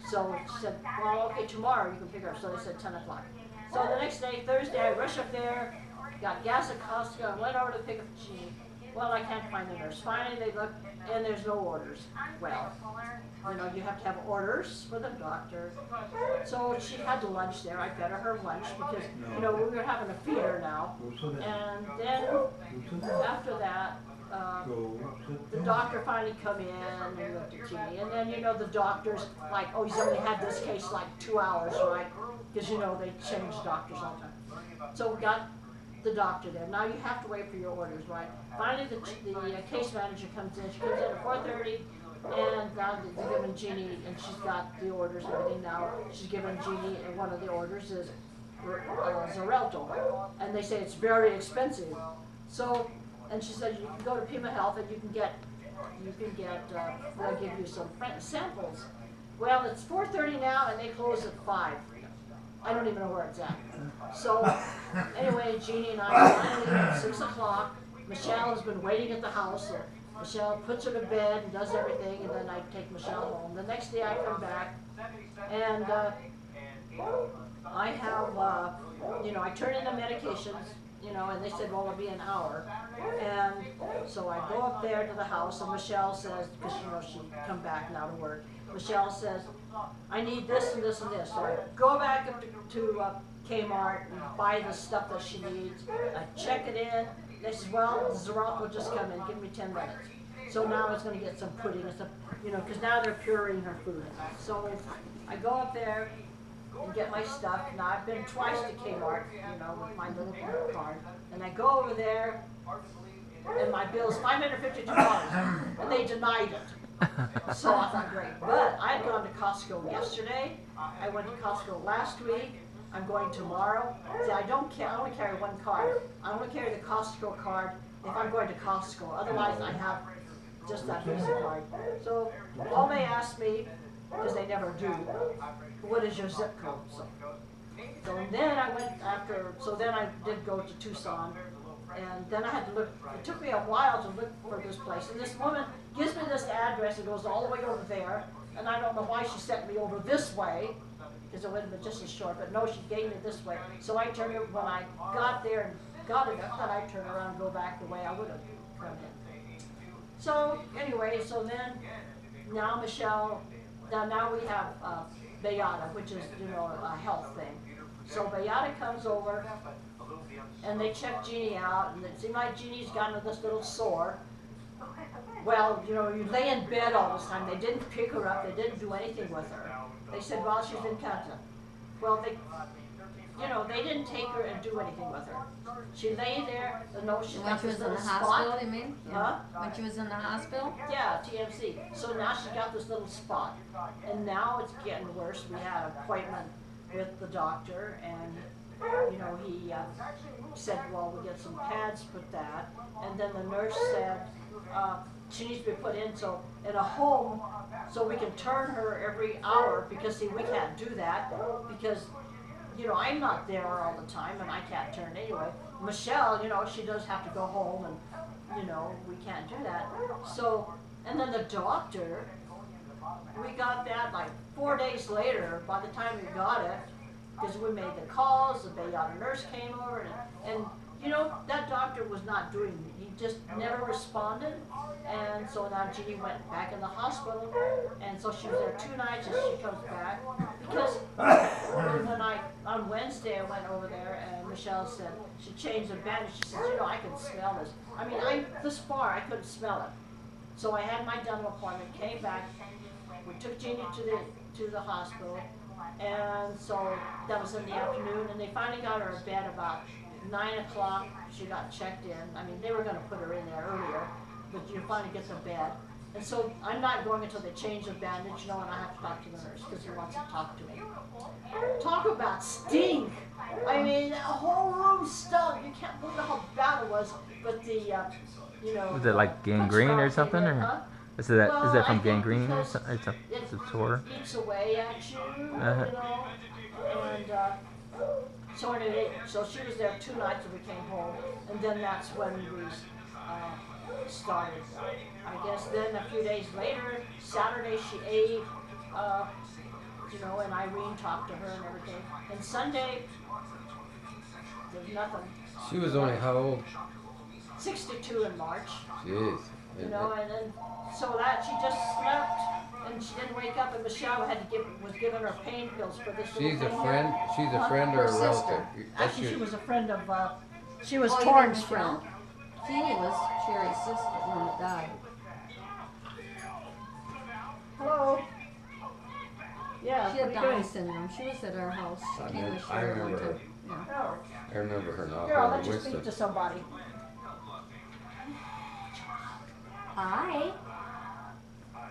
So she said, "Well, okay, tomorrow you can pick her up." So they said 10 o'clock. So the next day, Thursday, I rushed up there, got gas at Costco, and went over to pick up Jeannie. Well, I can't find the nurse. Finally, they looked, and there's no orders. Well, you have to have orders for the doctor. So she had lunch there. I fed her lunch because, we were having to feed her now. And then after that, the doctor finally come in and looked at Jeannie. And then, the doctor's like, "Oh, he's only had this case like 2 hours, right?" Because, they change doctors all the time. So we got the doctor there. Now you have to wait for your orders, right? Finally, the case manager comes in. She comes in at 4:30, and now they're giving Jeannie, and she's got the orders and everything. Now she's giving Jeannie, and one of the orders is Xarelto, and they say it's very expensive. So, and she said you can go to Pima Health and you can get, they'll give you some samples. Well, it's 4:30 now, and they close at 5. I don't even know where it's at. So, anyway, Jeannie and I finally at 6 o'clock. Michelle has been waiting at the house. So Michelle puts her to bed and does everything, and then I take Michelle home. The next day I come back, and I have, I turn in the medications, and they said, well, it'll be an hour. And so I go up there to the house, and Michelle says, because she'd come back now to work, Michelle says, "I need this and this and this." So I go back up to Kmart and buy the stuff that she needs. I check it in. They said, "Well, Xarelto will just come in. Give me 10 minutes." So now it's going to get some pudding and stuff, because now they're pureeing her food. So I go up there and get my stuff. Now I've been twice to Kmart, with my little card. And I go over there, and my bill's $552, and they denied it. So I thought, great. But I had gone to Costco yesterday. I went to Costco last week. I'm going tomorrow. See, I only carry one card. I only carry the Costco card if I'm going to Costco. Otherwise, I have just that Visa card. So all they asked me, because they never do, what is your zip code? So then I went after, so then I did go to Tucson, and then I had to look, it took me a while to look for this place, and this woman gives me this address, it goes all the way over there, and I don't know why she sent me over this way, because it would have been just as short, but no, she gave me this way. So I turned, when I got there and got it, then I turned around and go back the way I would have come in. So anyway, so then, now Michelle, now we have Beata, which is, you know, a health thing. So Beata comes over, and they check Jeannie out, and it seemed like Jeannie's gotten this little sore. Well, you know, you lay in bed all this time. They didn't pick her up. They didn't do anything with her. They said, well, she's incontinent. Well, you know, they didn't take her and do anything with her. She lay there, no, she When got she this was in the little hospital, spot. you mean? Huh? When she was in the hospital? Yeah, TMC. So now she got this little spot. And now it's getting worse. We had an appointment with the doctor, and you know, he said, well, we get some pads, put that. And then the nurse said, she needs to be put in in a home, so we can turn her every hour, because see, we can't do that, because, you know, I'm not there all the time, and I can't turn anyway. Michelle, you know, she does have to go home, and, you know, we can't do that. So, and then the doctor, we got that like 4 days later, by the time we got it, because we made the calls, the Beata nurse came over, and you know, that doctor was not doing, he just never responded. And so now Jeannie went back in the hospital, and so she was there 2 nights, and she comes back. Because when on Wednesday I went over there, and Michelle said, she changed the bandage, she said, you know, I can smell this. I mean, this far, I couldn't smell it. So I had my dental appointment, came back, we took Jeannie to the hospital, and so that was in the afternoon, and they finally got her in bed about 9 o'clock. She got checked in. I mean, they were going to put her in there earlier, but you finally get to bed. And so I'm not going until they change the bandage, you know, and I have to talk to the nurse because he wants to talk to me. Talk about stink! I mean, the whole room stunk. You can't believe how bad it was. But the, you know. Was it like gangrene or something, or Huh? is that Well, is that I from think gangrene or because something? It's it a sore. eats away at you, Uh-huh. you know, and so anyway, so she was there 2 nights and we came home, and then that's when we started. I guess then a few days later, Saturday she ate, you know, and Irene talked to her and everything, and Sunday, there's nothing. She was only how old? 62 in March. Jeez. You know, and then so that she just slept and she didn't wake up, and Michelle was giving her pain pills for this little She's a thing. friend. She's a Huh? friend or a Her sister. relative. That's Actually, she your- was a friend of. She was Oh, you Torn's mean friend. Michelle? Jeannie was Sherry's sister when it died. Hello. Yeah. She had what are you Down doing? syndrome. She was at our house. She I came remember- with I Sherry one remember her. time. Yeah. Oh. I remember her now. Here, I'll her let you Winston. speak to somebody. Hi.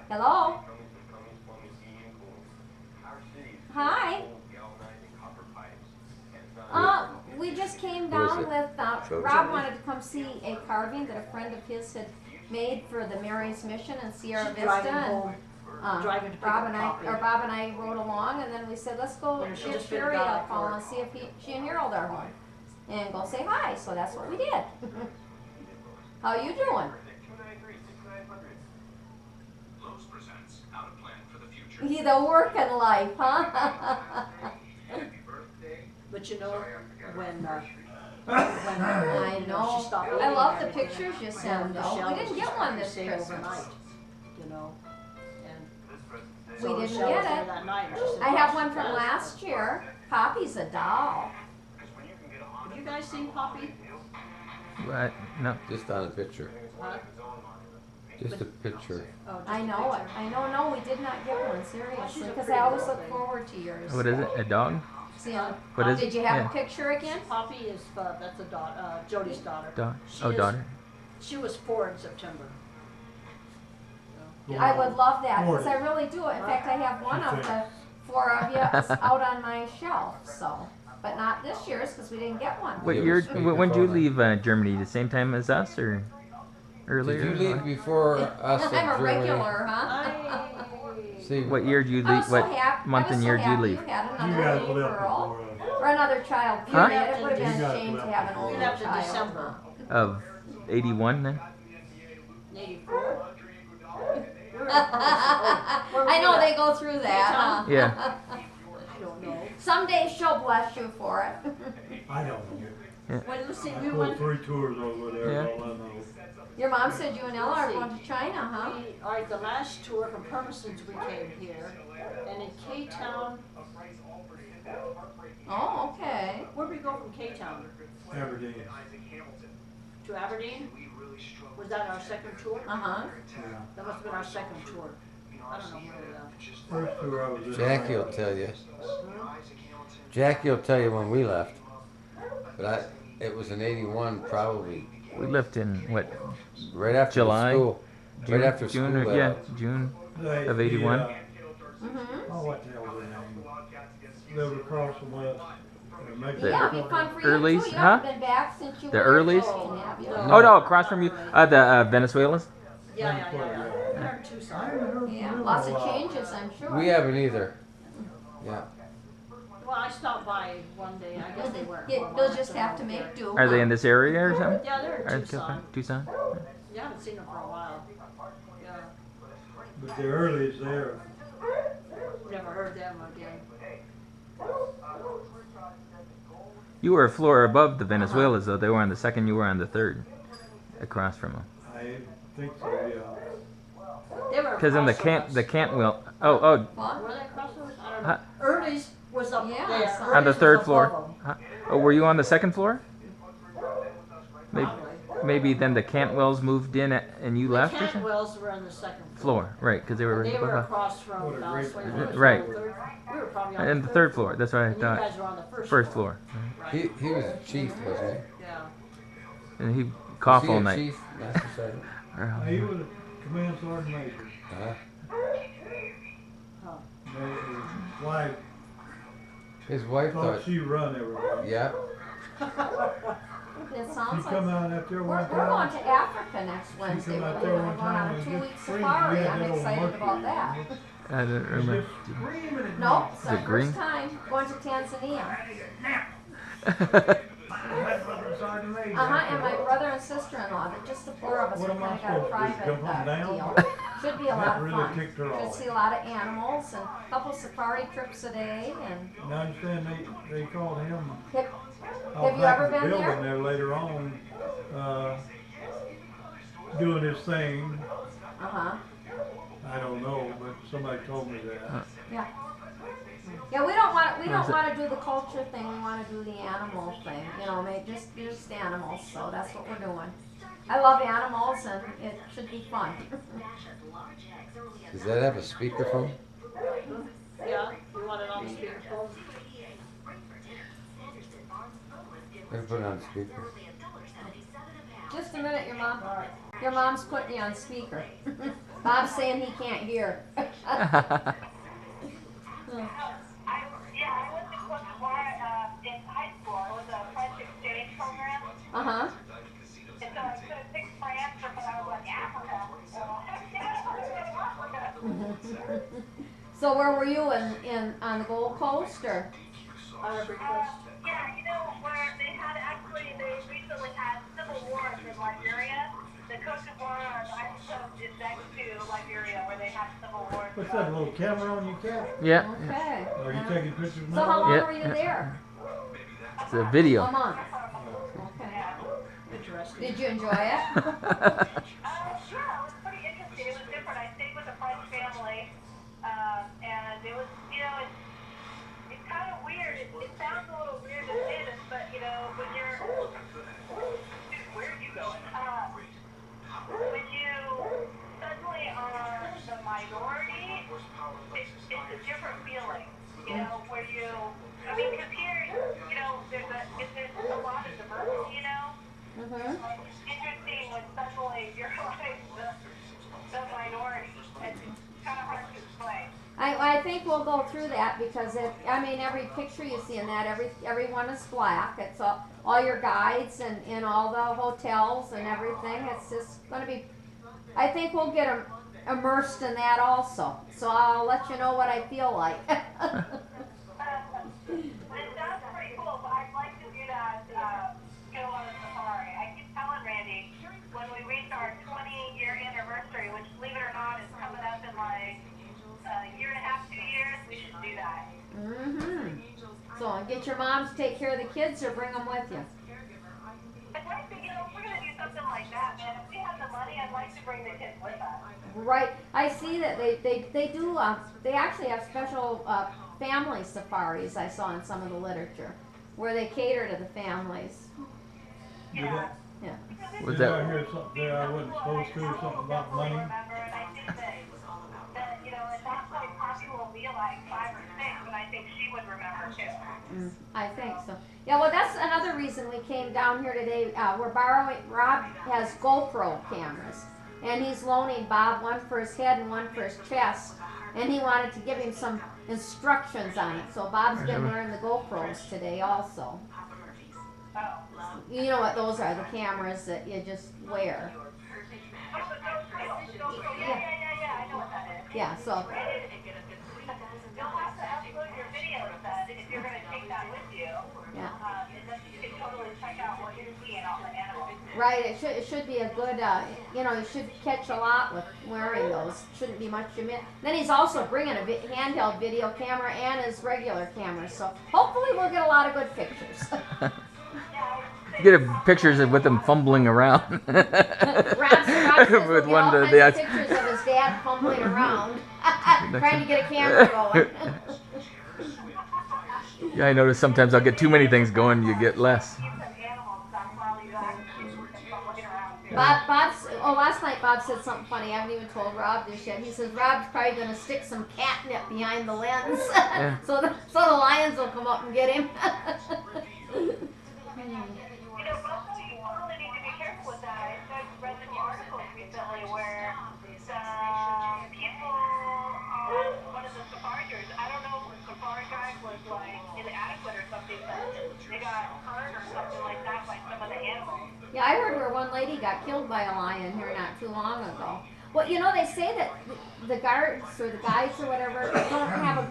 Hello. Hi. We just came Who is down it? with, Joe Rob Johnny? wanted to come see a carving that a friend of his had made for the Mary's Mission in Sierra She's Vista. driving And, home. driving to pick Rob up and Poppy. Bob and I rode along, and then we said, let's go And she give just been Sherry gone a call for- and see if she and Harold are home, and go say hi. So that's what we did. How you doing? The working life, huh? But you know, when I you know. she stopped I eating love the everything, pictures you and send, though. Michelle We was didn't just get one trying to this stay Christmas. overnight, you know, and We so didn't Michelle get was there it. that night, and she said, I "Well, have she one from does." last year. Poppy's a doll. Have you guys seen Poppy? What? No. Just on a picture. Huh? Just a picture. Oh, just I a know it. picture. I know. No, we did not get one, she's seriously, a because pretty I always little look thing. forward to yours. What is it? A dog? See, What is it? did you have Yeah. a picture again? Poppy is that's a daughter, Jody's daughter. Dog. She Oh, is- daughter. She was 4 in September. So, I would love that, because I Forty. really do. In fact, I have one of the 4 of you out on my shelf. So, but not this year's because we didn't get one. What Give year? us a When did you speakerphone. leave Germany? The same time as us, or? earlier? Did you leave before us? I'm a in Germany? regular, huh? I, See, What year did you I leave? was so What happy. month I was and so year did you happy leave? You had You another guys little left girl. before us. Or another child. Huh? Period. It would have You been a guys shame to left have an before older we left in child. December. Of 81 then? 84. I know they go through that, huh? Yeah. I don't know. Someday she'll bless you for it. I don't know. Well, let's see, I we pulled went. 3 tours over there, Yeah. all I know. Your mom said you and Ella are going to China, huh? All right, the last tour from Permison's we came here, and in K-Town. Oh, okay. Where'd we go from K-Town? Aberdeen. To Aberdeen? Was that our second tour? Uh-huh. Yeah. That must have been our second tour. I don't know where we left. First tour I was in. Jackie will tell you. Jackie will tell you when we left. But it was in 81 probably. We left in what? Right after July? school. June, Right after June school. or, yeah, June of 81. Mm-hmm. Oh, what the hell was their name? Lived across from us. Yeah, it'd be fun for you Earlies, too. You huh? haven't been back since you The were Earlies? 14, have you? Oh no, across from you, the Venezuelans. Yeah. They're in Tucson. Yeah, lots of changes, I'm sure. We haven't either. Yeah. Well, I stopped by one day. I guess they weren't. Yeah, home. they'll I just left have to them make there. do. Are they huh? in this area or something? Yeah, they're Are in they Tucson. Tucson? You haven't seen them for a while. Yeah. But the earlies there. Never heard them again. You were a floor above the Venezuelans, though. They were on the second. You were on the third, across from them. I think so, yeah. They were Because in the across from us. Cantwell. Oh, What? Were they across from us? I don't know. Huh? Early's was up Yeah, there. so- on the Early's third was floor. above 'em. Huh? Oh, were you on the second floor? Maybe, Probably. maybe then the Cantwells moved in and you left or The something? Cantwells were on the second floor. Floor, right? Because they were. They were above. across from What a great Sway floor. Road. Right. We were probably on And the third floor. That's what I And you thought. guys were on the first First floor. Right. He was a chief, wasn't he? Yeah. And he cough Was he all a night. chief, Master Sergeant? He was a command sergeant major. Uh-huh. Huh. His wife His wife thought thought, she run everything. yeah. It She sounds come like out up there we're one going time. to Africa next Wednesday. come We're out there going one on time a and 2-week just screamed. safari. We had I'm that old excited about Mercury. that. I don't She remember. just screaming at Nope, it's Is our it green? first time going to Tanzania. Sergeant major. And my brother and sister-in-law, just the four of us, we What am I kind of got a supposed to do, private jump on down? deal. Should be a lot That of really fun. kicked her Should off. see a lot of animals and a couple safari trips a day. And And I understand they called him have, out have you back ever of the been building there? there later on, doing his thing. Uh-huh. I don't know, but somebody told me that. Yeah. Yeah, we don't want Where's it? to do the culture thing. We want to do the animal thing. You know, just animals. So that's what we're doing. I love animals, and it should be fun. Does that have a speakerphone? Yeah. You want it on the speakerphone? Let's put it on speaker. Just a minute, your mom's putting you on speaker. Bob's saying he can't hear. I went to Cote d'Ivoire in high school. It was a French exchange program. Uh-huh. And so I could have picked France or I was like Africa. So where were you in on the Gold Coast or? Ivory Coast. Yeah, you know, where they recently had civil wars in Liberia. The Cote d'Ivoire on the Ivory Coast is next to Liberia where they had civil wars. What's that little camera on your cap? Yeah. Okay. Are you taking pictures So now? how long Yeah. were you there? It's a video. A month. Okay. Interesting. Did you enjoy it? Yeah, it was pretty interesting. It was different. I stayed with a French family, and it was, it's kind of weird. It sounds a little weird to say this, but when you're, where are you going? When you suddenly are the minority, it's a different feeling. Where because here, there's a lot of diversity. Mm-hmm. Interesting when suddenly you're like the minority. It's kind of hard to explain. I I think we'll go through that because I mean, every picture you see in that, everyone is black. It's all your guides and all the hotels and everything. It's just going to be, I think we'll get immersed in that also. So I'll let you know what I feel like. It sounds pretty cool, but I'd like to do that, go on a safari. I keep telling Randy, when we reach our 20-year anniversary, which, believe it or not, is coming up in like a year and a half, 2 years, we should do that. Mm-hmm. So get your moms to take care of the kids or bring them with you. I'd like to, if we're going to do something like that, man, if we have the money, I'd like to bring the kids with us. Right. I see that they do, they actually have special family safaris I saw in some of the literature where they cater to the families. Yeah. Yeah. Was Did I that? hear something there I wasn't supposed to, something about money? Remember, and I think that at that point, Poppy will be like 5 or 6, but I think she would remember too. I think so. Yeah, well, that's another reason we came down here today. We're borrowing, Rob has GoPro cameras, and he's loaning Bob one for his head and one for his chest, and he wanted to give him some instructions on it. So Bob's been wearing the GoPros today also. You know what those are, the cameras that you just wear. Yeah, I know what that is. Yeah, so, You'll have to upload your videos then if you're going to take that with you. yeah. And then you can totally check out what you're seeing on the animals. Right, it should be a good, you should catch a lot with wearing those. Shouldn't be much you miss. Then he's also bringing a handheld video camera and his regular camera, so hopefully we'll get a lot of good pictures. Get pictures with them fumbling around. Rob says With with one all to kinds the of pictures of his dad fumbling around, trying to get a camera going. Yeah, I notice sometimes I'll get too many things going, you get less. Last night Bob said something funny. I haven't even told Rob this yet. He says Rob's probably going to stick some catnip behind the lens, Yeah. so the lions will come up and get him. Also, you totally need to be careful with that. I've read some articles recently where some people on one of the safari tours, I don't know if the safari guide was like inadequate or something, but they got hurt or something like that by some of the animals. Yeah, I heard where one lady got killed by a lion here not too long ago. Well, they say that the guards or the guides or whatever don't have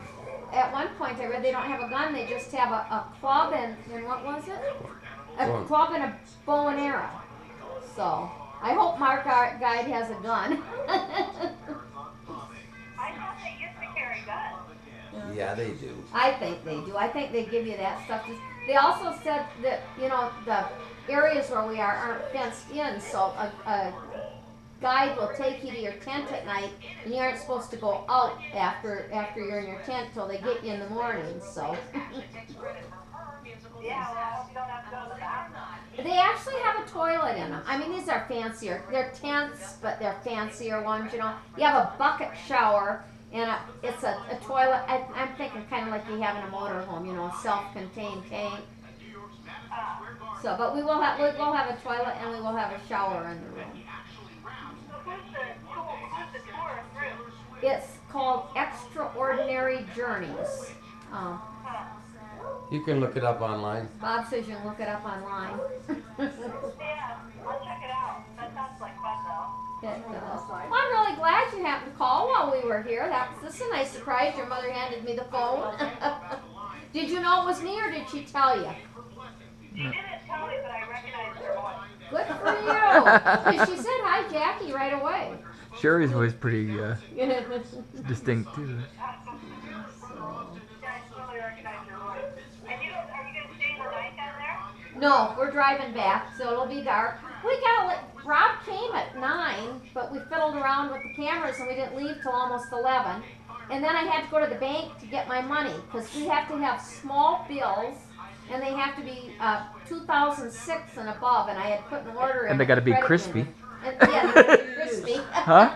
at one point I read they don't have a gun, they just have a club and what was it? A club and a bow and arrow. So, I hope Mark, our guide, has a gun. I thought they used to carry guns. Yeah, they do. I think they do. I think they give you that stuff. They also said that, the areas where we are aren't fenced in, so a guide will take you to your tent at night, and you aren't supposed to go out after you're in your tent till they get you in the morning, so. Yeah, well, I hope you don't have to go to the bathroom. They actually have a toilet in them. I mean, these are fancier. They're tents, but they're fancier ones, You have a bucket shower, and it's a toilet. I'm thinking kind of like you have in a motorhome, a self-contained tank. So, but we'll have a toilet and we will have a shower in the room. Who's the tour through? It's called Extraordinary Journeys. You can look it up online. Bob says you can look it up online. Yeah, I'll check it out. That sounds like fun though. Well, I'm really glad you happened to call while we were here. This is a nice surprise. Your mother handed me the phone. Did you know it was me or did she tell you? She didn't tell me, but I recognized her voice. Good for you. 'Cause she said hi, Jackie, right away. Sherry's voice pretty distinct too. Yeah, I totally recognize your voice. And are you going to stay the night down there? No, we're driving back, so it'll be dark. Rob came at 9, but we fiddled around with the cameras and we didn't leave till almost 11. And then I had to go to the bank to get my money because we have to have small bills and they have to be 2006 and above. And I had put an order in. And they got to be credit crispy. union. And, yeah, they gotta be crispy. Huh?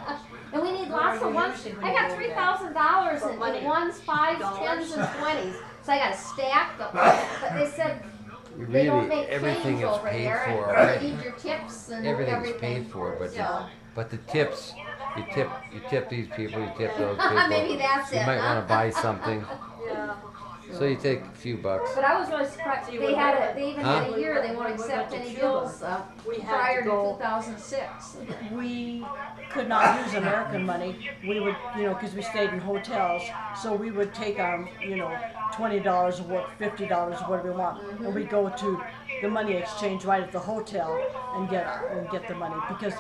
And we need lots of ones. I got $3,000 in ones, 5s, 10s, and 20s. So I got to stack them. But they said they don't make Everything change is over paid there. for And already. you need your tips and Everything's everything. paid for, but So, But the tips, you tip these people, you tip those people. Maybe that's You it. might huh? want to buy something, Yeah. so you take a few bucks. But I was really surprised. See, They when had we it. They even Huh? had a year. They won't When we accept went to any Cuba, bills we had prior to to go- 2006. We could not use American money. We would, because we stayed in hotels, so we would take our, $20 or what, $50 or whatever we want, and we'd go to the money exchange right at the hotel and get the money because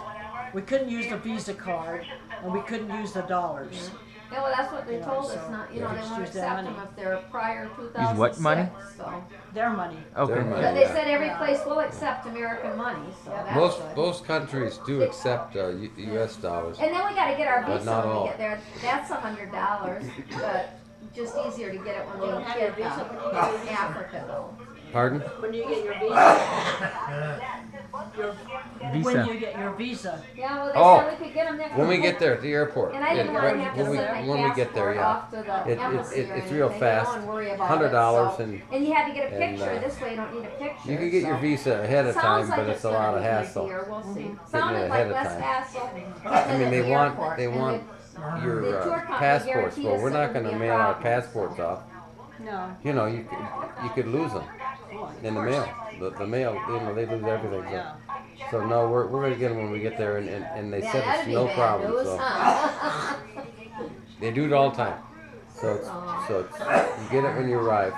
we couldn't use the Visa card and we couldn't use the dollars. Yeah, well, that's what they You know, told us. so Not, they they just won't use their accept money. them if they're prior to 2006. Use what money? So. Their money. Okay. Their money. But they Yeah. said every place will accept American money, so that's good. Most countries do accept U.S. dollars. And then we got to get our But visa not when all. we get there. That's $100, but just easier to get it when we don't have your hit visa when you get your visa. Africa, though. Pardon? When you get your visa, when Visa. you get your visa, Yeah, well, they Oh, said we could get them next When we week. get there at the airport. And I didn't want to have to when we, send my when we get there, passport yeah. off to the embassy or It's real anything, fast. and worry about $100 it, so. and you had to get a and, picture. This way you don't need a picture. you can get your so. visa ahead of time, Sounds like but it's a lot of gonna be hassle. easier, We'll see. Getting Sounded it like ahead of less time. hassle. I mean, they want The your tour company passports. guaranteed Well, us we're it not wouldn't going to be a mail our problem. passports off. no. You could lose them in the mail. The mail, they lose everything. Yeah. So no, we're going to get them when we get there, and they Yeah, said that'd it's be no bad problem. news, So huh? they do it all the time. So you get it when you arrive.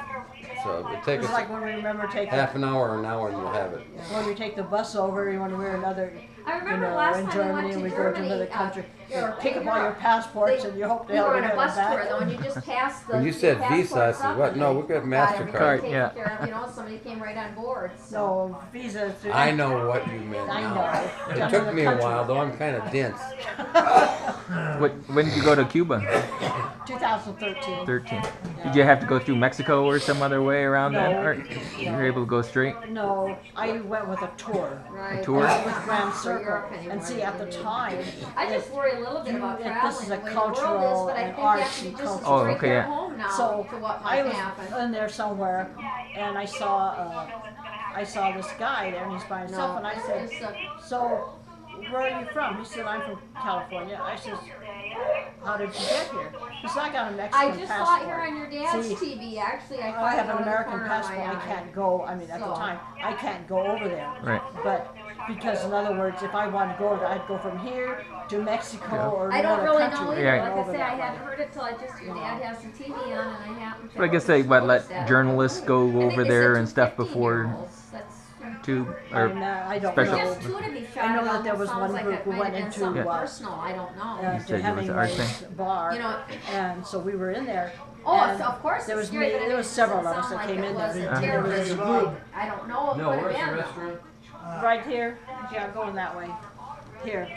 So it takes It's us like when we remember taking half an hour or an hour, and you'll have it. when we take the bus over, you want to wear another. I remember last in time Germany, we and we went to go to Germany. another country. They You were pick in up all your Europe. passports, and you hope We they'll were get on a it bus back. tour though, and you just passed the When you said Visa, I said, what? No, we've got everything MasterCard. taken Yeah. care of, somebody came right on board. So. No, Visa. Through I know what you meant. I now. know. It Down took in the me a country. while, though. I'm kind of dense. When did you go to Cuba? 2013. 13. Did you have to go through Mexico or some other way around that? No. Or you were able to go straight? No, I went with a tour. Right. tour? With Grand For Circle. Europe anymore, And see, at the they do. time, I just worry a little bit about If traveling this is a the way the cultural world is, but I and think you have arts to be and just culture. Oh, right okay, there yeah. at home now so to what I might was happen. in there somewhere, and I saw this guy there, and he's by himself, and I said, It's a- "So, where are you from?" He said, "I'm from California." I said, "How did you get here?" He said, "I got a Mexican I just passport." saw it here on your dad's See, TV. Actually, I I caught have it an out of the American corner of my passport. I eye. can't go. I mean, at the So- time, I can't go over there. Right. But because, in other words, if I wanted to go, I'd go from here to Mexico or I don't another really country. know either. Yeah. Like I over said, I that way. hadn't heard it till I just your dad has the TV on, and I happened to. But I guess they let journalists go I think over they there said and stuff 2 before 15-year-olds. That's too I or mean, I don't special. know. just two to be shot. I know it that there was almost sounds one like group it who might went have been into, something uh, personal. I don't know. You said it was art Hemingway's thing. bar, You know- and so we were in there. Oh, and so of course there it's was scary, me. but it There was doesn't several of us sound that like came it in was there. a And there was terrorist a group. group I don't know. It No, could have where's the been. restaurant? right here. Yeah, going that way. Here.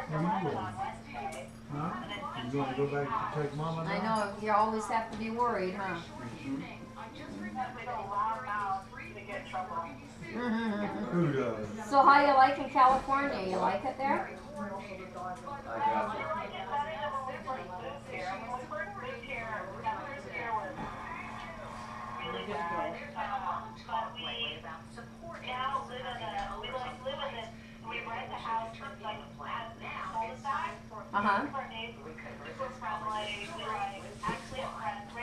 Where you going? Huh? You going to go back to take Mama I down? know. You always have to be worried, huh? Who does? So how you liking California? You like it there? Uh-huh.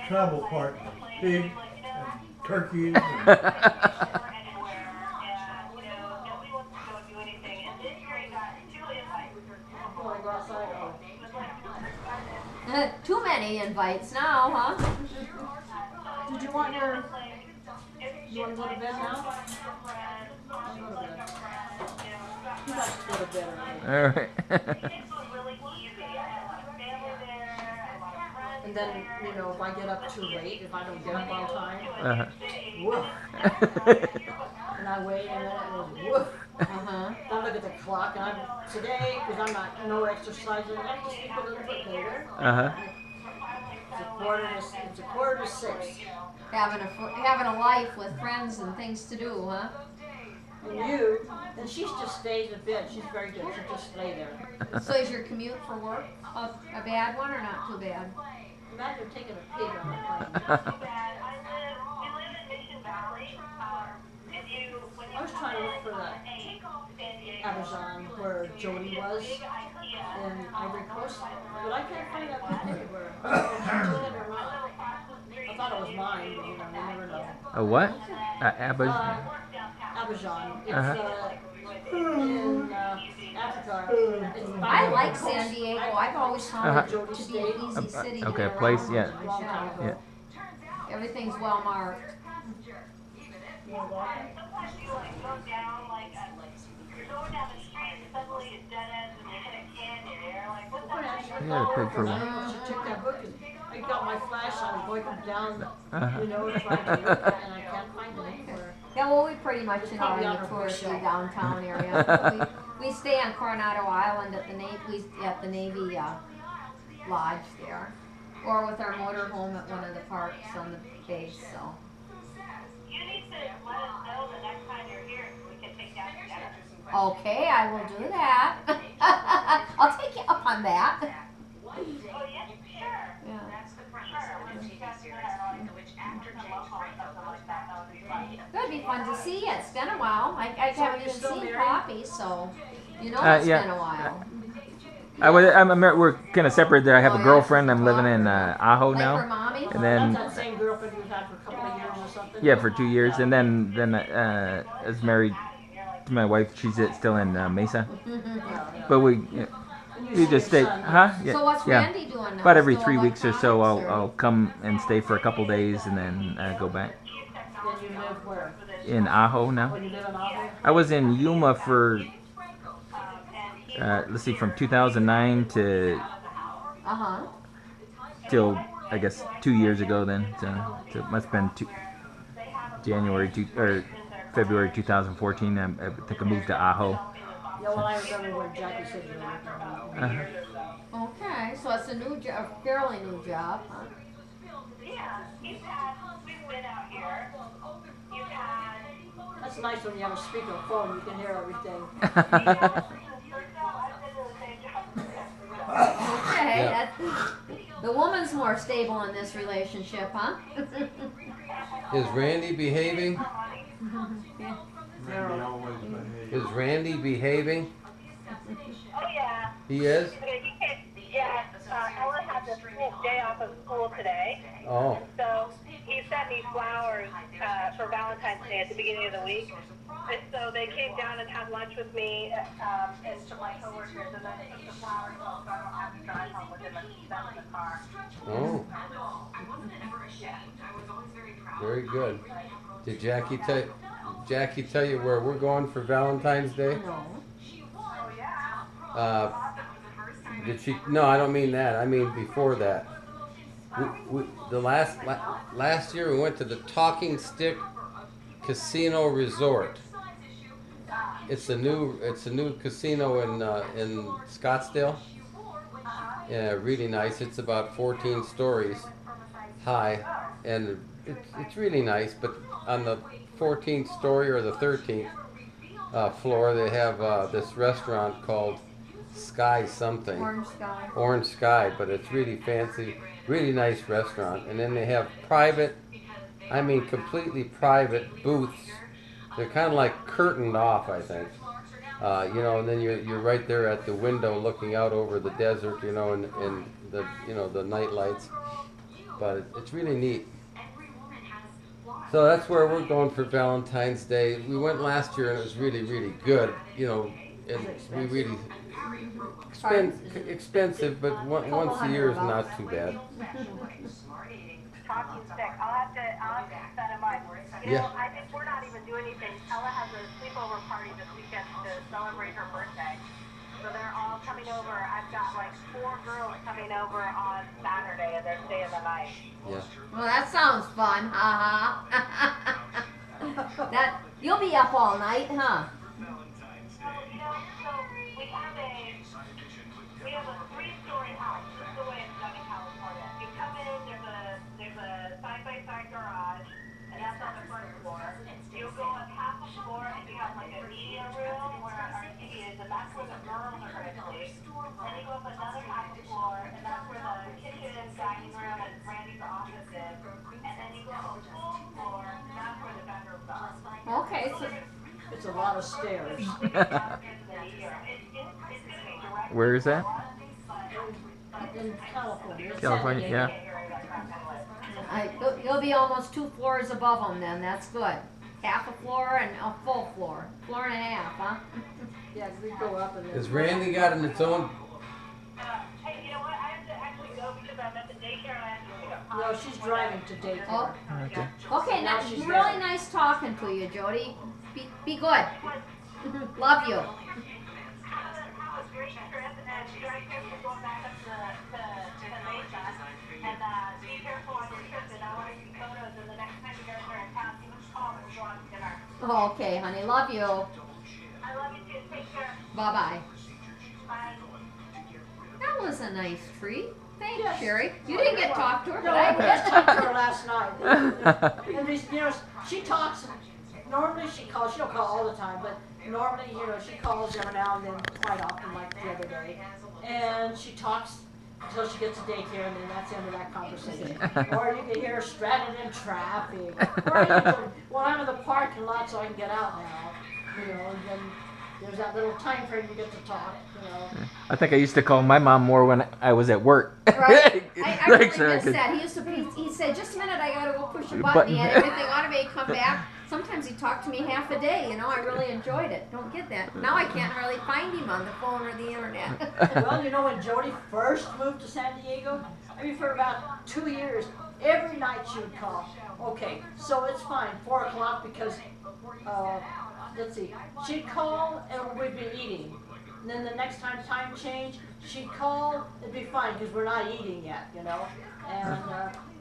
Travel partner, pig, and turkeys, and Too many invites now, huh? Did you want your? You want to go to bed now? You like to go to bed early. All right. And then, if I get up too late, if I don't get up on time, Uh-huh. woof. And I wait, and then it goes woof. Uh-huh. I look at the clock, and today, because I'm not no exercising, I have to sleep a little bit later. Uh-huh. It's a quarter to 6. Having a life with friends and things to do, huh? And she just stays in bed. She's very good. She'll just lay there. So is your commute for work a bad one or not too bad? Imagine taking a pig on a plane. trying to look for the Amazon where Jody was in Ivory Coast, but I can't find that book anywhere. I don't know if she took it or not. I thought it was mine, but you never know. A what? Abidjan. It's Uh-huh. in Africa. It's I like San Diego. I've always found it to be an easy city to Okay, get a place, around. yeah. Yeah. Everything's well marked. Sometimes you like go down like you're going down the street and suddenly it dead ends and you hit a canyon. You're like, what the heck? I gotta pay for one. She took that book and I got my flash. I was going down, Uh-huh. trying to do it, and I can't find it anywhere. Yeah, well, we pretty much are Probably in on the her touristy bookshelf. downtown area. we stay on Coronado Island at the Navy Lodge there, or with our motorhome at one of the parks on the base. So. You need to let us know the next time you're here so we can take down together. Okay, I will do that. I'll take you up on that. Oh, yeah, sure. Yeah. That'd be fun to see you. It's been a while. I haven't even seen Poppy, so it's yeah. been a while. We're kind of separated there. I have a girlfriend. I'm living in Ajo Like her now. mommy? And then, That's that same girlfriend we've had for a couple of years or something? yeah, for 2 years. And then I was married to my wife. She's still in Mesa. But we just stay. Huh? Yeah. So what's yeah. Randy doing now? About every Still 3 weeks or so, electronics, I'll come and stay for a couple days and then go back. Then you live where? In Ajo now. When you live in Ajo? I was in Yuma for, let's see, from 2009 to Uh-huh. till I guess 2 years ago. Then so it must have been February 2014. I think I moved to Ajo. Yeah, well, I remember when Jackie said you were Uh-huh. Okay, so it's a fairly new job, huh? Yeah, we've been out here. You've had. That's nice when you have a speakerphone, you can hear everything. Okay, Yeah. the woman's more stable in this relationship, huh? Is Randy behaving? Randy always behaves. Is Randy behaving? Oh, yeah. He is? Yeah, Ella had the day off of school today. Oh. So he sent me flowers for Valentine's Day at the beginning of the week. And so they came down and had lunch with me and to my coworkers, and then they took the flowers home, so I don't have to drive home with them and keep them in the car. Oh. Very good. Did Jackie tell you where we're going for Valentine's Day? No. Oh, yeah. Did she? No, I don't mean that. I mean before that. The last year we went to the Talking Stick Casino Resort. It's a new casino in Scottsdale. Yeah, really nice. It's about 14 stories high, and it's really nice. But on the 14th story or the 13th floor, they have this restaurant called Sky something. Orange Sky, but it's really fancy, really nice restaurant. And then they have completely private booths. They're kind of like curtained off, I think. And then you're right there at the window looking out over the desert, and the night lights. But it's really neat. So that's where we're going for Valentine's Day. We went last year and it was really, really good. And we really expensive, but once a year is not too bad. Talking Stick. I'll have to keep that in mind. Yeah. I think we're not even doing anything. Ella has a sleepover party this weekend to celebrate her birthday. So they're all coming over. I've got like 4 girls coming over on Saturday and they're staying the night. Yeah. Well, that sounds fun. You'll be up all night, huh? So we have a 3-story house. This is the way it's done in California. You come in, there's a side-by-side garage, and that's on the first floor. You'll go up half a floor, and you have like a media room where our TV is, and that's where the girls are going to sleep. Then you go up another half a floor, and that's where the kitchen, dining room, and Randy's office is. And then you go up a full floor, and that's where the bedrooms are. Okay, so It's It's a lot of stairs. Where is that? In California. California, yeah. You'll be almost 2 floors above them then. That's good. Half a floor and a full floor. Floor and a half, huh? Yeah, we go up and then. Has Randy got its own? Hey, you know what? I have to actually go because I'm at the daycare and I have to pick up. No, she's driving to daycare. Oh. Okay. Okay, now Now she's really there. nice talking to you, Jody. Be good. Love you. Have a great trip and drive careful going back up to Vista. And be careful on your trip and I want to see photos and the next time you guys are in town, you can call and go on dinner. Okay, honey. Love you. I love you too. Take care. Bye-bye. Bye. That was a nice treat. Thanks, Yes. Sherry. You didn't get to talk to her, No, but I I just did. talked to her last night. And these, she talks. Normally she calls. She don't call all the time, but normally, she calls every now and then, quite often, like the other day. And she talks until she gets to daycare, and then that's the end of that conversation. Or you can hear her stranded in traffic. Or well, I'm in the parking lot, so I can get out now. And then there's that little time frame you get to talk. I think I used to call my mom more when I was at work. Right. I really Like, so I miss could- that. He said, just a minute, I gotta go push a button. He had everything automated come back. Sometimes he talked to me half a day, I really enjoyed it. Don't get that. Now I can't hardly find him on the phone or the internet. Well, when Jody first moved to San Diego, for about 2 years, every night she would call. Okay, so it's fine, 4 o'clock because, let's see, she'd call and we'd be eating. And then the next time changed, she'd call, it'd be fine because we're not eating yet, And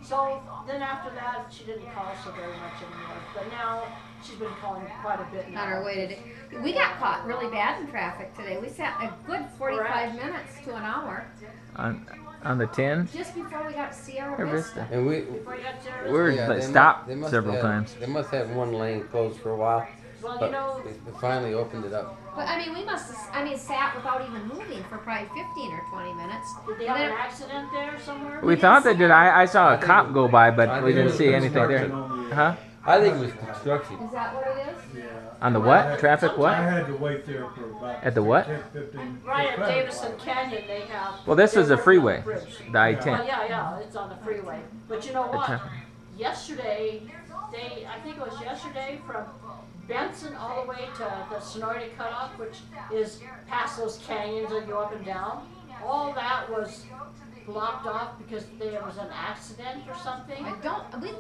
so then after that, she didn't call so very much anymore. But now she's been calling quite a bit now. On our way today. We got caught really bad in traffic today. We sat a good 45 minutes to an hour on the 10 just before we got to Sierra or Vista. Vista. And we Before you got there, We're they stopped must several have- times. They must have one lane closed for a while, well, but they finally opened it up. But we must have, sat without even moving for probably 15 or 20 minutes. did they And have an then- accident there somewhere? We thought they did. I saw a cop go by, I but we think it didn't was see anything there. Huh? I think it was construction. Is that what it is? Yeah. On the what? Traffic I what? had to wait there for about At the what? 10, 15. Right at traffic Davison lights. Canyon, they have. Well, this they're is a working on freeway, the bridge. the I-10. Well, yeah, it's on the freeway. But you know what? Yesterday, I think it was yesterday, from Benson all the way to the Sonoran Cutoff, which is past those canyons that go up and down. All that was blocked off because there was an accident or something.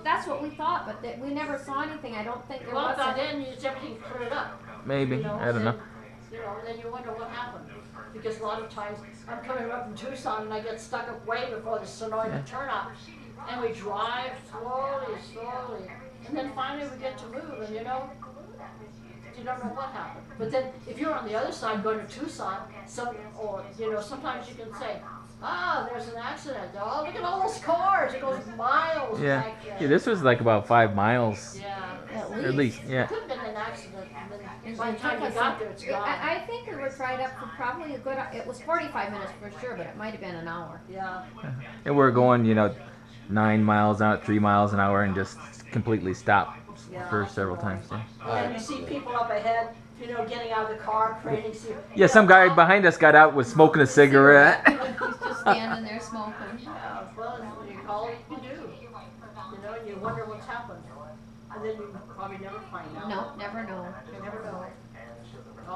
That's what we thought, but we never saw anything. I don't think there Well, was. by then, it's everything cleared up. Maybe. I don't know. And then you wonder what happened. Because a lot of times, I'm coming up from Tucson and I get stuck up way before the Sonoran turnout. And we drive slowly. And then finally we get to move and you don't know what happened. But then if you're on the other side going to Tucson, sometimes you can say, there's an accident. Oh, look at all those cars. It goes miles Yeah. back there. Yeah, this was like about 5 miles. Yeah. At least, yeah. It could have been an accident. And then And by the time you got there, it's gone. I think we were tied up for probably it was 45 minutes for sure, but it might have been an hour. Yeah. And we're going, 9 miles out, 3 miles an hour, and just completely stopped for several times. Yeah. And you see people up ahead, getting out of the car, praying. Yeah, some guy behind us got out, was smoking a cigarette. He's just standing there smoking. Yeah, well, when you call it, you do. And you wonder what's happened. And then you probably never find out. No, never know. You never know.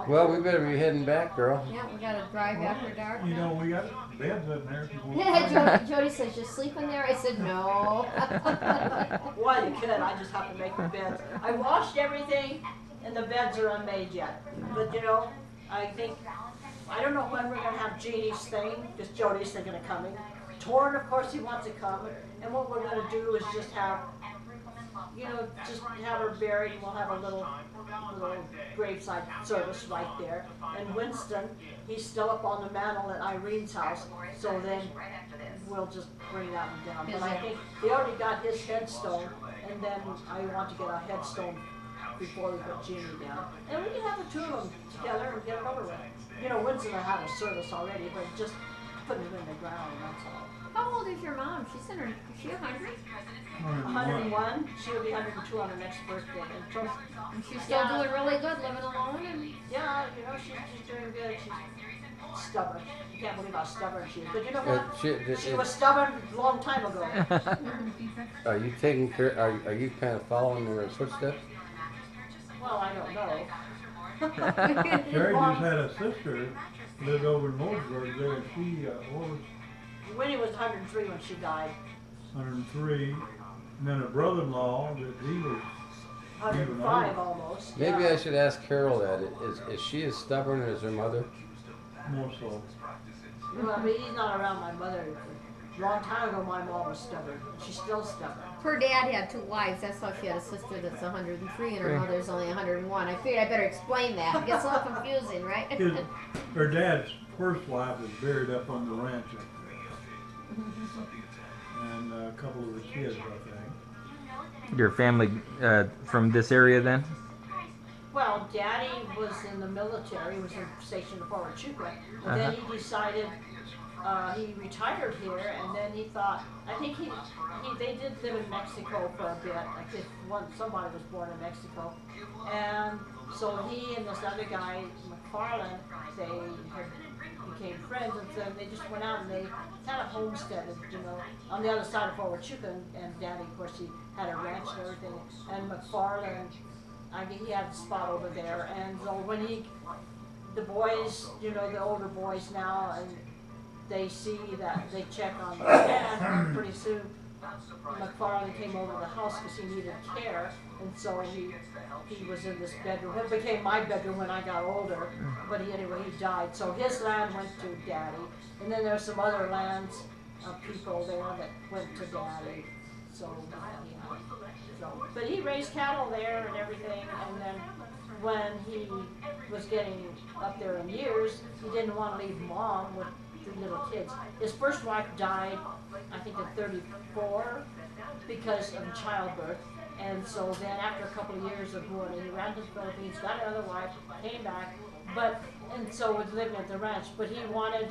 Well, we better be heading back, girl. Yeah, we gotta drive after dark. We now. got beds in there. If you want Yeah, Jody says, you sleep in there? I said, no. Well, you could. I just have to make the beds. I washed everything, and the beds are unmade yet. But I think, I don't know when we're gonna have Jeannie's thing, because Jody's thinking of coming. Torrin, of course, he wants to come. And what we're gonna do is just have her buried, and we'll have a little graveside service right there. And Winston, he's still up on the mantle at Irene's house, so then we'll just bring that one down. But I think they already got his headstone, and then I want to get a headstone before we put Jeannie down. And we can have the two of them together and get it over with. Winston will have a service already, but just putting it in the ground, that's all. How old is your mom? Is she 100? 101, she'll be 102 on her next birthday. And so, And she's still doing really good, living alone and yeah, you know, she's doing good. She's stubborn. You can't believe how stubborn she is. But you know what? She was stubborn a long time ago. Are you taking care? Are you kind of following in her footsteps? Well, I don't know. Sherry just had a sister lived over in Vogelweh there, and she was Winnie was 103 when she died. 103, and then a brother-in-law that he was 105 almost. Maybe yeah. I should ask Carol that. Is she as stubborn as her mother? more so. Well, I mean, he's not around my mother. A long time ago, my mom was stubborn. She's still stubborn. her dad had 2 wives. That's how she had a sister that's 103 and her mother's only 101. I figured I better explain that. It gets a little confusing, right? Her dad's first wife is buried up on the ranch up there. And a couple of the kids, I think. Your family from this area then? Well, Daddy was in the military. He was stationed in Fort Chuka. And then he decided he retired here, and then he thought, I think they did live in Mexico for a bit. Like somebody was born in Mexico, and so he and this other guy, McFarland, they became friends, and then they just went out and they kind of homesteaded, you know, on the other side of Fort Chuka. And Daddy, of course, he had a ranch and everything, and McFarland, he had a spot over there, and so when the boys, you know, the older boys now, and they see that, they check on the dad, and pretty soon McFarland came over to the house because he needed care, and so he was in this bedroom. It became my bedroom when I got older, but anyway, he died. So his land went to Daddy, and then there's some other lands of people there that went to Daddy. But he raised cattle there and everything, and then when he was getting up there in years, he didn't want to leave Mom with the little kids. His first wife died, I think, at 34 because of childbirth, and so then after a couple of years of mourning, he ran to the Philippines, got another wife, came back, and so was living at the ranch. But he wanted,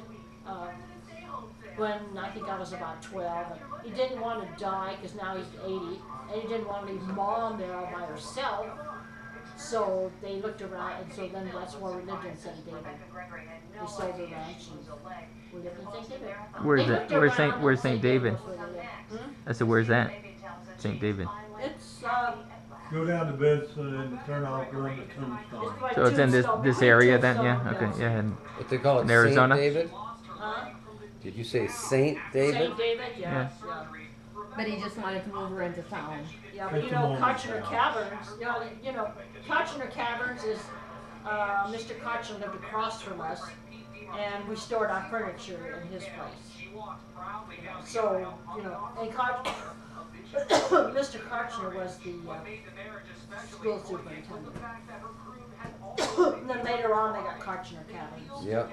when I think I was about 12, he didn't want to die because now he's 80, and he didn't want to leave Mom there all by herself. So they looked around, and so then that's where we lived in St. David. We sold the ranch, and we lived in St. David. Where's that? Where's St. David? I said, where's that? St. David. It's Go down to Vista and turn off going to Tombstone. like So it's in this area then, yeah. Okay, yeah. And What they call it, In Arizona? Saint David? Huh? Did you say Saint David? St. David, yeah. But he just wanted to move her into town. Yeah, but you know, Karchner Caverns, you know, Karchner Caverns is, Mr. Karchner lived across from us, and we stored our furniture in his place. So, you know, and Mr. Karchner was the school superintendent. And then later on, they got Karchner Caverns. Yep.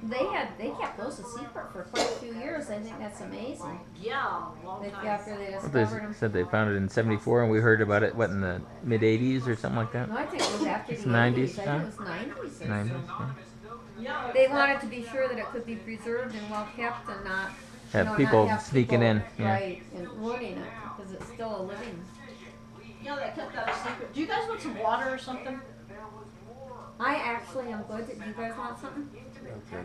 They kept those a secret for quite a few years. I think that's amazing. Yeah, long time. After they they discovered them. said they found it in '74, and we heard about it in the mid '80s or something like that. No, I think it was after It's the 90s, 80s. I think huh? it was 90s or 90s. so. Yeah. They wanted to be sure that it could be preserved and well kept and not Have not people have sneaking people, in, yeah. right, and ruining it because it's still a living. You know, they kept that a secret. Do you guys want some water or something? I actually am good. Do you guys want something? Okay.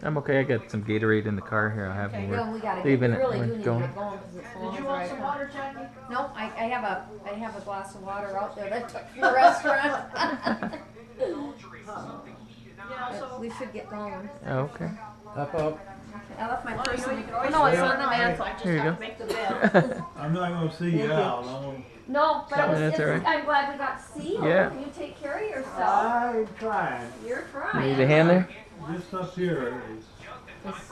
I'm okay. I got some Gatorade in the car here. I'll have Okay, more. No, we gotta Leaving we it really when do it's need going. to get going because it's long. Did you want some water, Jackie? Nope, I have a glass of water out there that I took from the restaurant. Yeah, But so. we should get going. Oh, okay. Hop up. I left my Well, purse. you know, in you the- can always no, it's stay on the mantle. I just Here you have go. to make the bed. I'm not gonna see you Thank you. out. I'm No, but That's all right. I'm glad we got to see you. Yeah. You take care of yourself. I'm trying. You're You trying. need a hand there? This up here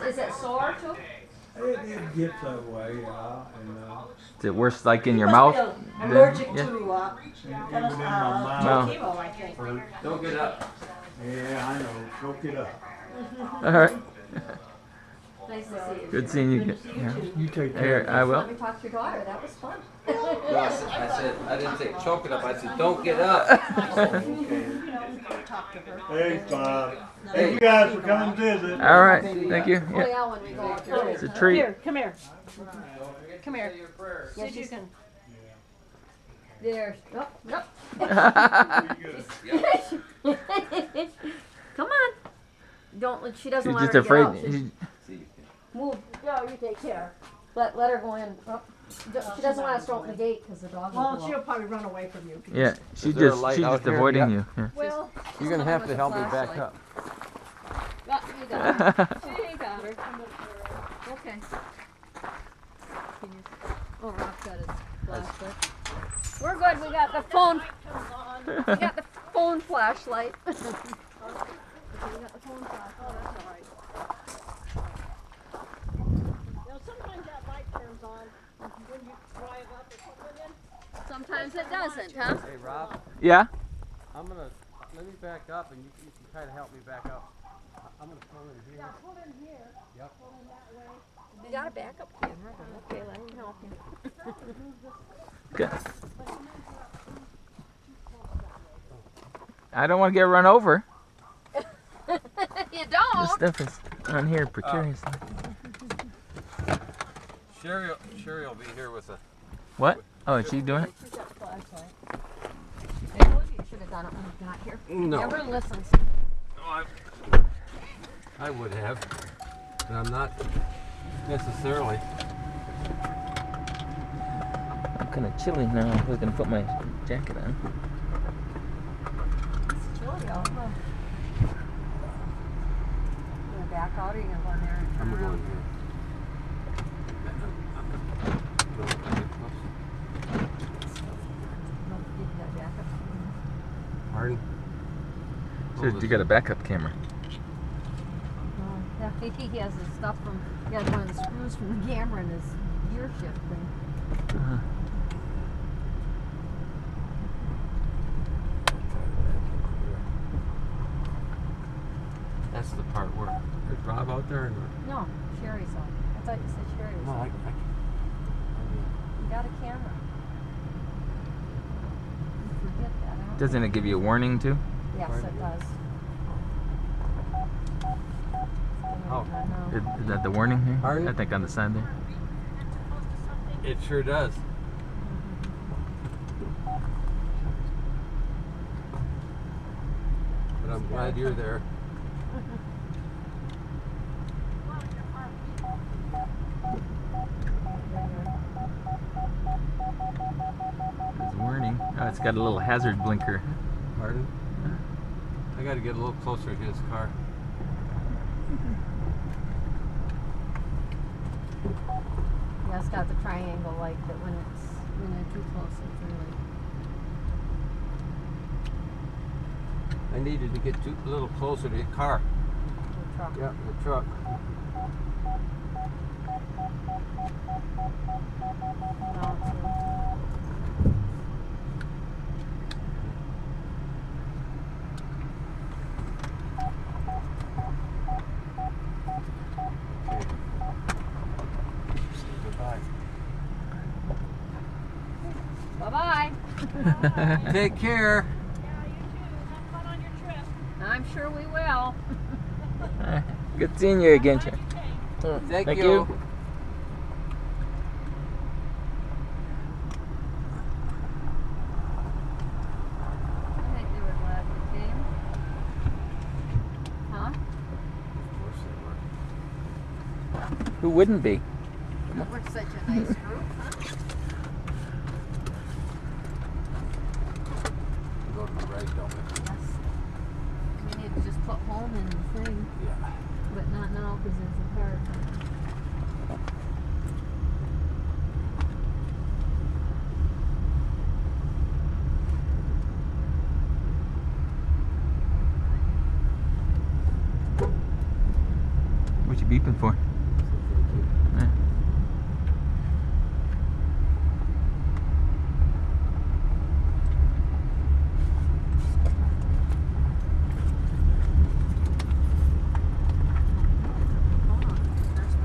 Is it sore too? it gets that way, and Is it worse like in your You mouth? must be than- allergic yeah. to even in my mouth. Wow. chemo, I think. Don't get up. Yeah, I know. Choke it up. All right. Nice to see you. Good seeing you. Yeah. You take Here, care. I will. Let me talk to your daughter. That was fun. No, I said, I didn't say choke it up. I said, don't get up. Hey, Bob. Thank you guys for coming to visit. All right. Thank you. Oh Yeah. yeah, when we go out there. It's a treat. Here, come here. Come here. Yes, you can. Yeah. There's. Nope. Nope. Pretty good. Come on. Don't. She doesn't She's want just her to afraid. get out. She's- Move. No, you take care. Let her go in. Oh. She doesn't want us to open the gate because the dog will Well, go she'll up. probably run away from you. Yeah. She's there a just light she's out just here? avoiding Yeah. you. Yeah. Well, You're gonna have to help me back up. Yeah, you got her. She got her. Okay. Can you? Oh, Rob's got his flashlight. We're good. We got the phone. We got the phone flashlight. We got the phone flashlight. That's all right. You know, sometimes that light turns on when you drive up or something in. Sometimes it doesn't, huh? Hey, Rob, Yeah. let me back up and you can try to help me back up. I'm gonna pull in here. Yeah, pull in here. Yep. Pull in that way. You got a backup camera. Okay, let me help you. Good. I don't want to get run over. You This don't. stuff is on here precariously. Sherry will be here with a. What? Oh, is she doing it? She's got a flashlight. I told you you should have done it when you got here. No. Never listens. I would have, but I'm not necessarily. I'm kind of chilly now. I was gonna put my jacket on. It's chilly out. Huh? You gonna back out or you gonna go in there and turn I'm around? going here. No, you got a backup camera. Pardon? So you got a backup camera. Yeah, he has his stuff from. He has one of the screws from the camera in his gear shift thing. Uh-huh. That's the part where is Rob out there? Or No, Sherry's on. I thought you said Sherry was no, on. You got a camera. You forget that. Huh? Doesn't it give you a warning too? Yes, it does. Oh. Is that the warning here? Pardon? I think on the side there. It sure does. But I'm glad you're there. It's warning. Oh, it's got a little hazard blinker. Pardon? I got to get a little closer to his car. Yeah, it's got the triangle light that when they're too close, it's really. I needed to get a little closer to the car. The truck. Yep, the truck. No, it's really. Goodbye. Bye-bye. Take care. Yeah, you too. Have fun on your trip. I'm sure we will. Good seeing you again, Chair. Thank Thank you. you. I think they were glad we came. Huh? Of course they were. Who wouldn't be? We're such a nice group, huh? Go to the right, don't we? Yes. We need to just put home in the thing, Yeah. but not now because there's a car. What you beeping for? Yeah. Hold on. First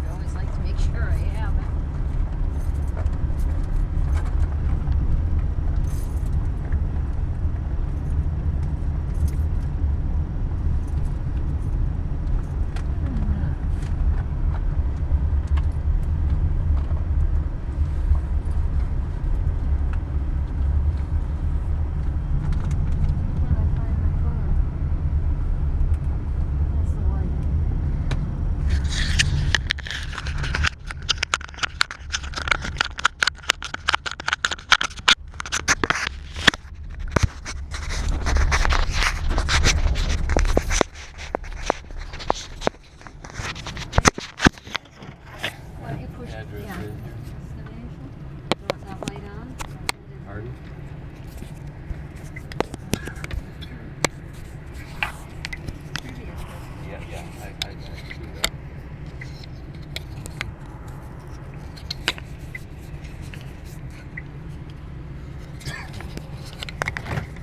I can do that.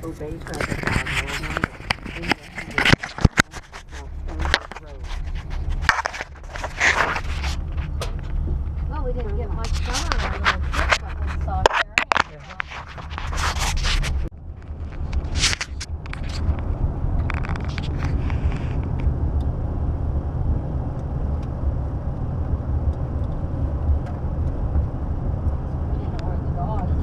Obey traffic laws worldwide. Investigate. South Stoneworth Road. Well, we didn't get much done on our little trip, but we saw Sherry. We didn't know where the dog is.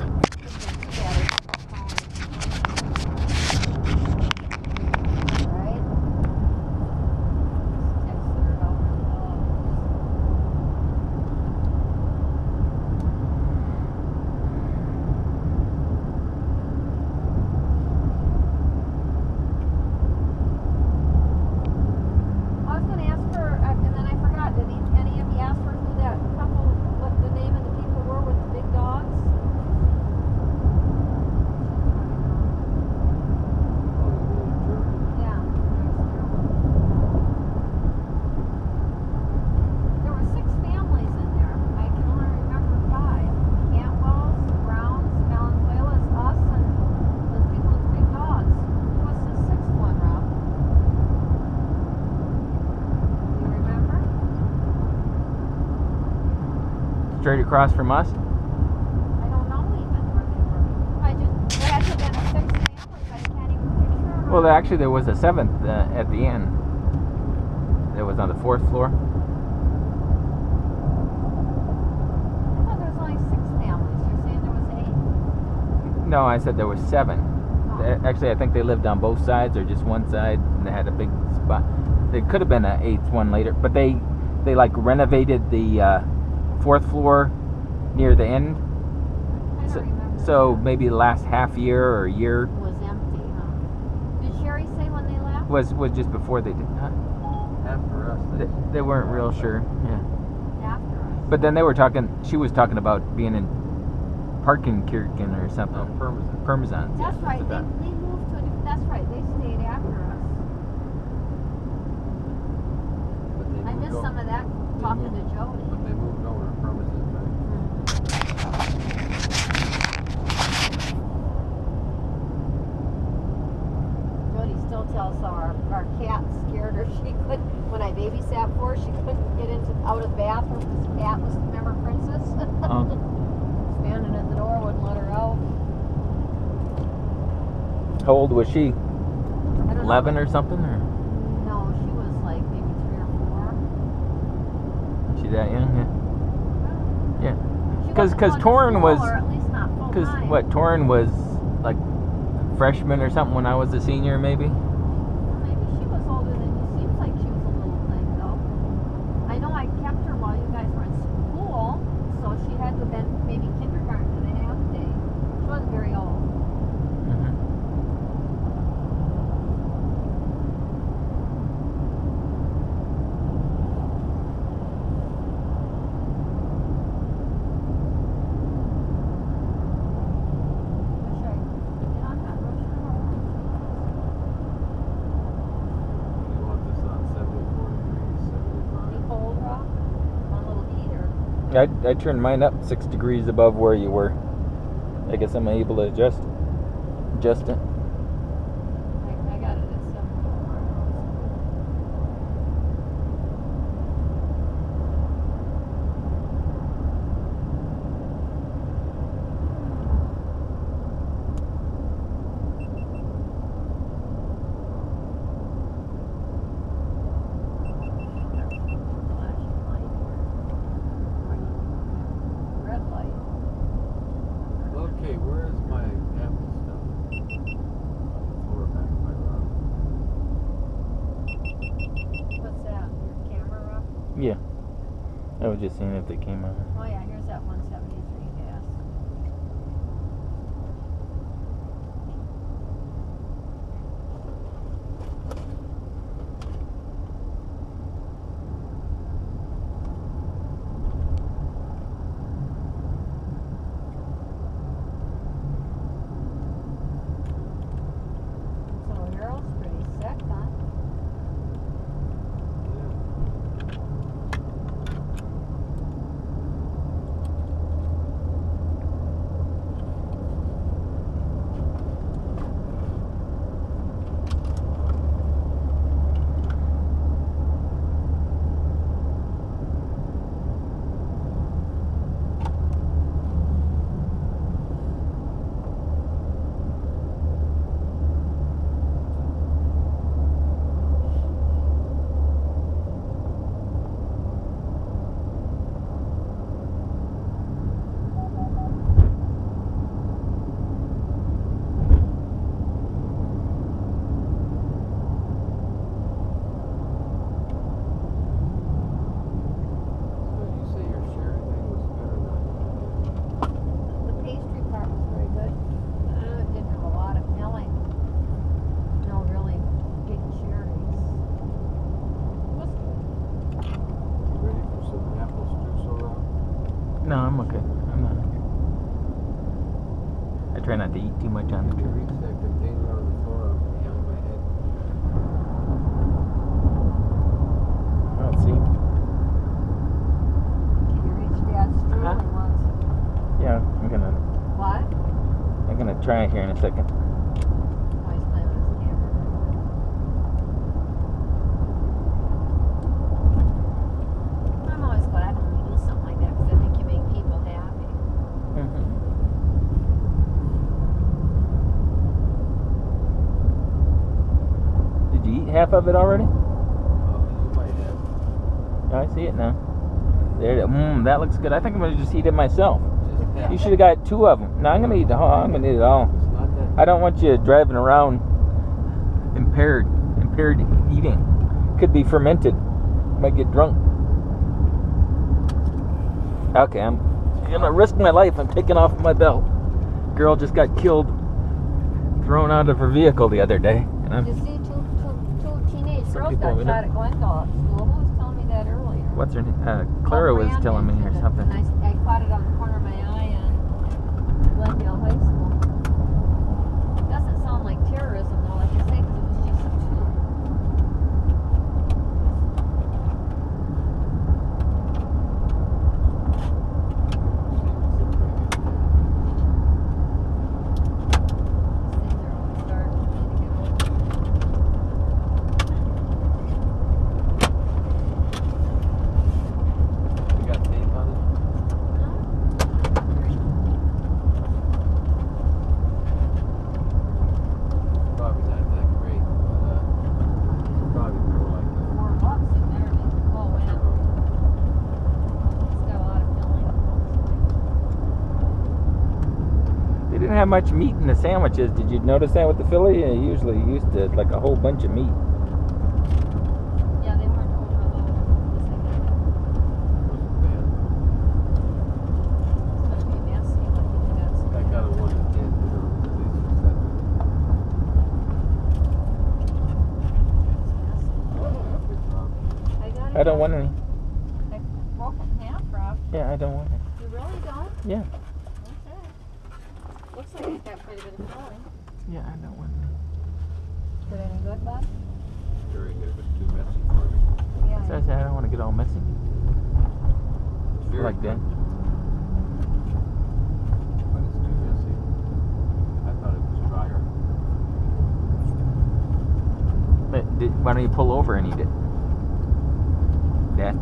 Right? Texted her about where the dog is. I was gonna ask her, and then I forgot, did any of you ask her who that couple, what the name of the people were with the big dogs? Yeah. There were 6 families in there. I can only remember 5. Cantwell's, Browns, Valenzuela's, us, and those people with the big dogs. Who was the 6th one, Rob? Do you remember? Straight across from us. I don't know even where they were. There had to have been a 6th family, but I can't even picture them. Well, actually, there was a 7th at the end. It was on the 4th floor. I thought there was only 6 families. You're saying there was 8? No, I said there was 7. Oh. Actually, I think they lived on both sides or just one side, and they had a big spot. There could have been an 8th one later, but they like renovated the 4th floor near the end. I don't remember. So maybe the last half year or year It was empty, huh? Did Sherry say when they left? was just before they did. Huh? After us, They weren't real sure. Yeah. After us. But then they were talking. She was talking about being in Parkenkirchen or something. Parmesan. That's right. They moved to a different. That's right. They stayed after us. I missed some of that talking to Jody. But they moved over to Permisan, right? Jody still tells our cat scared her. She couldn't, when I babysat for her, she couldn't get out of the bathroom because the cat was, remember Princess? Standing at the door, wouldn't let her out. How old was she? I don't 11 know. or something, or No, she was like maybe 3 or 4. she that young? Yeah. She 'Cause- wasn't 'cause going to Torrin school, was- or at least not full Because time. what, Torrin was like freshman or something when I was a senior, maybe. Well, maybe she was older than you. Seems like she was a little thing, though. I know I kept her while you guys were in school, so she had to have been maybe kindergarten and a half day. She wasn't very old. Wish I could get on that rush hour. You want this on 74 degrees, 75? Any cold, Rob? One little heater. I turned mine up 6 degrees above where you were. I guess I'm able to adjust it. I got it at 74. Flashing light here. Red light. Okay, where is my Apple stuff? Floor back by Rob. What's that? Your camera, Rob? Yeah. I was just seeing if they came out. Oh yeah, here's that 173 gas. So Harold's pretty sick, huh? Yeah. No, I'm okay. I'm not. I try not to eat too much on the Can you trip. reach that container on the floor behind my head? I don't see. Can you reach Dad's strolling once? Yeah, What? I'm gonna try it here in a second. Oh, he's playing with his camera. I'm always glad when we do something like that because I think you make people happy. Mm-hmm. Did you eat half of it already? Oh, you might have. Oh, I see it now. There. That looks good. I think I'm gonna just eat it myself. Just half. You should have got 2 of them. No, I'm gonna eat the whole. I'm gonna eat it all. It's not that. I don't want you driving around impaired eating. Could be fermented. Might get drunk. Okay, I'm gonna risk my life. I'm taking off my belt. Girl just got killed, thrown out of her vehicle the other day, and I'm. You see, two teenage Some girls people got we shot know. at Glendale at school. Who was telling me that earlier? What's her name? Clara was telling me or something. And I caught it on the corner of my eye on Glendale High School. Doesn't sound like terrorism though, like you say, because it was just two. These things are always dark. You need to get over it. We got tape on it? Probably not that great, but probably more like $4 it better be. Oh, yeah. It's got a lot of filling. They didn't have much meat in the sandwiches. Did you notice that with the Philly? They usually used to like a whole bunch of meat. Yeah, they weren't overloaded. It's gonna be messy. Like if you got some. I got a 1 to 10, at least for 7. I got it. I don't want any. I broke it in half, Rob. Yeah, I don't want it. You really don't? Yeah. Okay. Looks like it's got quite a bit of filling. Yeah, I don't want any. Is it any good, Bob? Very good, but too messy for me. Yeah. So I said I don't want to get all messy. Very Like that. good, but it's too messy. I thought it was drier. But why don't you pull over and eat it? Dad,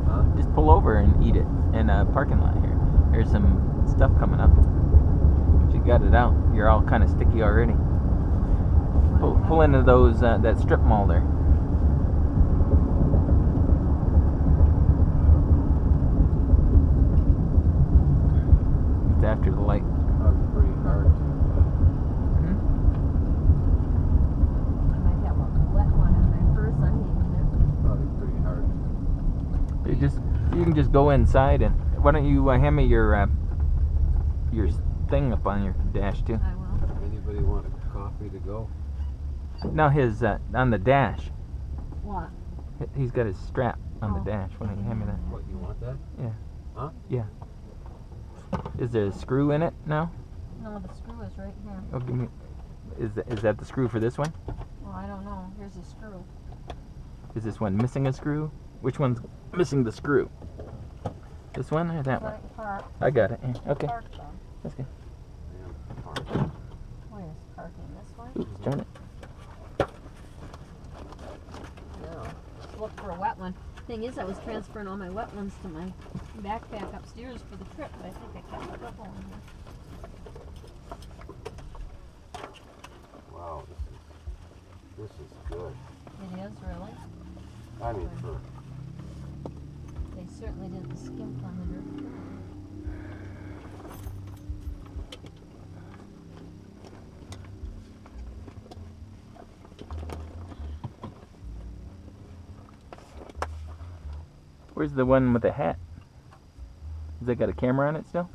Huh? just pull over and eat it in a parking lot here. There's some stuff coming up. If you got it out, you're all kind of sticky already. Pull into those that strip mall there. It's after the light. Probably pretty hard to, I might have a wet one in my purse. I'm eating probably pretty hard. You can just go inside and why don't you hand me your thing up on your dash too? it. I will. Anybody want a coffee to go? No, his on the dash. What? He's got his strap on the Oh. dash. Why don't you hand me that? What, you want that? Yeah. Huh? Yeah. Is there a screw in it now? No, the screw is right here. Oh, give me. Is that the screw for this one? Well, I don't know. Here's the screw. Is this one missing a screw? Which one's missing the screw? This one or that one? Right part. I got it. Yeah. Okay. Park though. That's good. Where's parking? This one? Oops, darn it. No. Look for a wet one. Thing is, I was transferring all my wet ones to my backpack upstairs for the trip, but I think I kept a couple in there. Wow, this is good. It is really. I mean, for They certainly didn't skimp on the dirt. Where's the one with the hat? Has that got a camera on it still?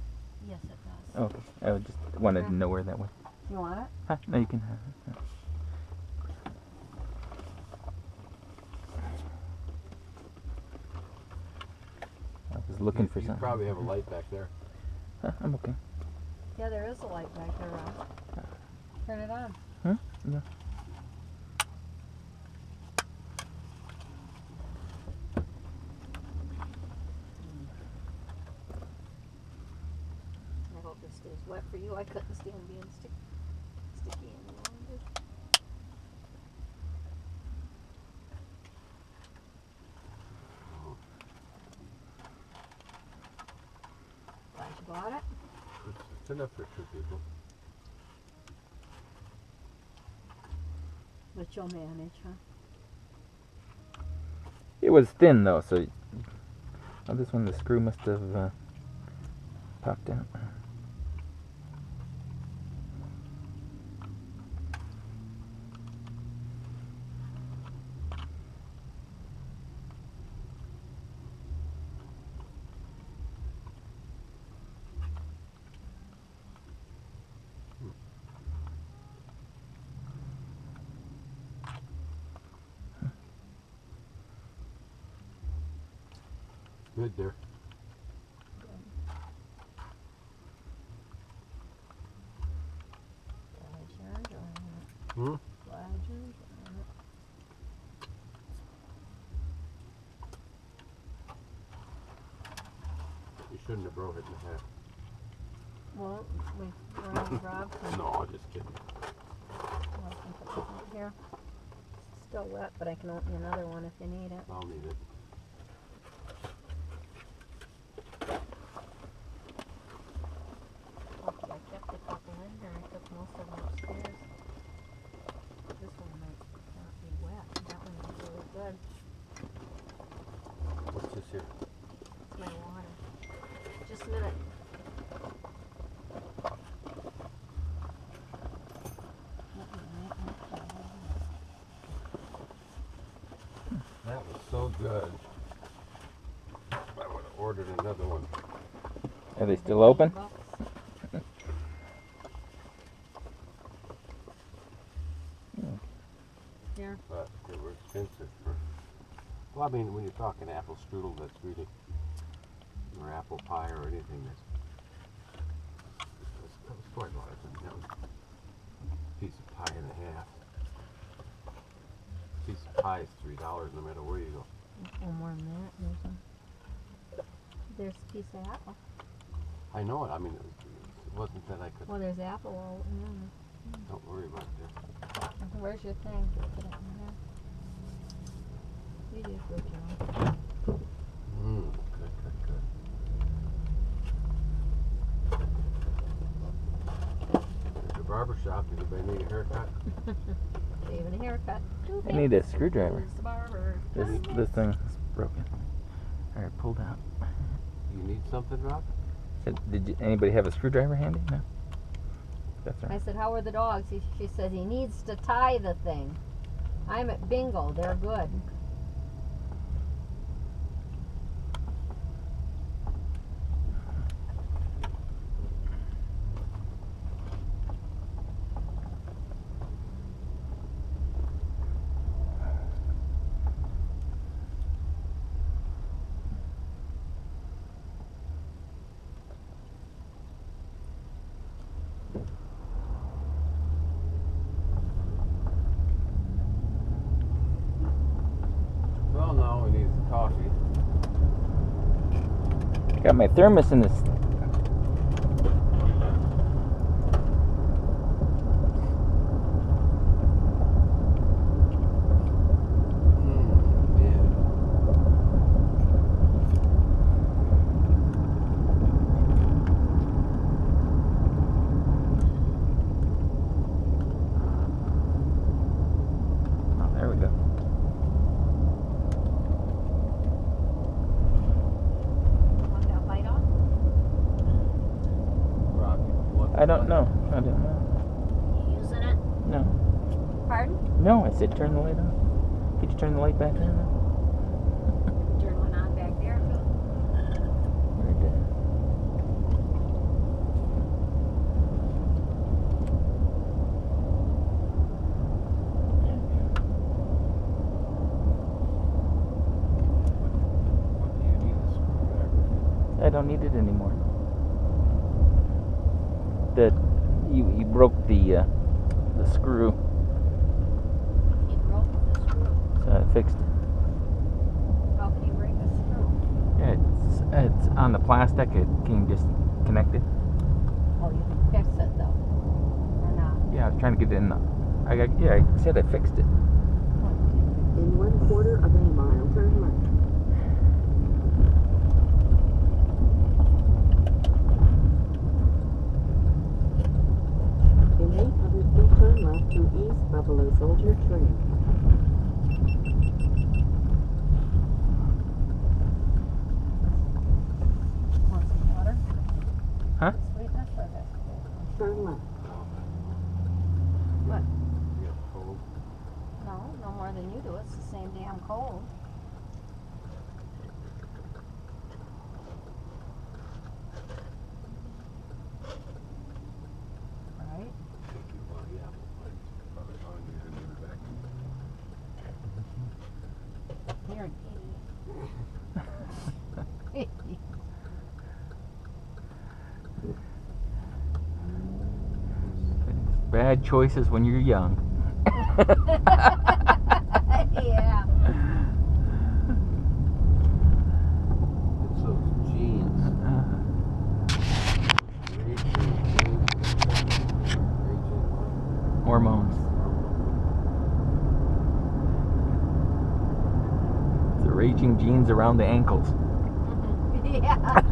Yes, it does. Oh, okay. I just wanted to know where that was. You want it? Huh? No, you can have it. was looking for You something. probably have a light back there. I'm okay. Yeah, there is a light back there, Rob. Turn it on. Huh? No. I hope this stays wet for you. I couldn't stand being sticky any longer. Glad you bought it. It's enough for 2 people. But you'll manage, huh? It was thin though, so this one the screw must have popped out. Good there. Glad you're enjoying it. Hmm? Glad you're enjoying it. You shouldn't have broke it in half. Well, we're on Rob. No, just kidding. Well, I can put this up here. It's still wet, but I can open you another one if you need it. I'll need it. Lucky I kept a couple in here. I took most of them upstairs. This one might not be wet. That one is really good. What's this here? It's my water. Just a minute. That was so good. I would have ordered another one. Are they still open? Here. But they were expensive for. Well, I mean, when you're talking apple strudel, that's really, or apple pie or anything that's quite large. And that was a piece of pie and a half. A piece of pie is $3 no matter where you go. Oh, more than that. There's a piece of apple. I know it. I mean, it wasn't that I could. Well, there's apple all in Don't worry about it. there. Where's your thing? Put it in there. You did a good job. Good, good, good. At the barber shop, anybody need a haircut? Even a haircut. I need a screwdriver. Who's the barber? This thing is broken. Or pulled out. You need something, Rob? Did anybody have a screwdriver handy? No. That's I right. said, how are the dogs? She says he needs to tie the thing. I'm at Bingo. They're good. Well, now we need coffee. Got my thermos in this. Oh, there we go. Want that light on? Rob, you want I don't know. I don't know. You using it? No. Pardon? No, I said turn the light on. Could you turn the light back on? Turn one on back there too. Right there. What do you need a screwdriver for? I don't need it anymore. That you broke the screw, He broke the screw. so I fixed it. How could he break a screw? It's on the plastic. It came disconnected. Oh, you can fix it though, or not? Yeah, I was trying to get it in. I said I fixed it. In 1/4 of a mile, turn left. In 800 feet, turn left to East Buffalo Soldier Trail. Want some water? Huh? Sweetness or this? Turn left. What? No more than you do. It's the same damn cold. Right? You're an idiot. Bad choices when you're young. Yeah. It's those genes. Hormones. It's the raging genes around the ankles. Yeah.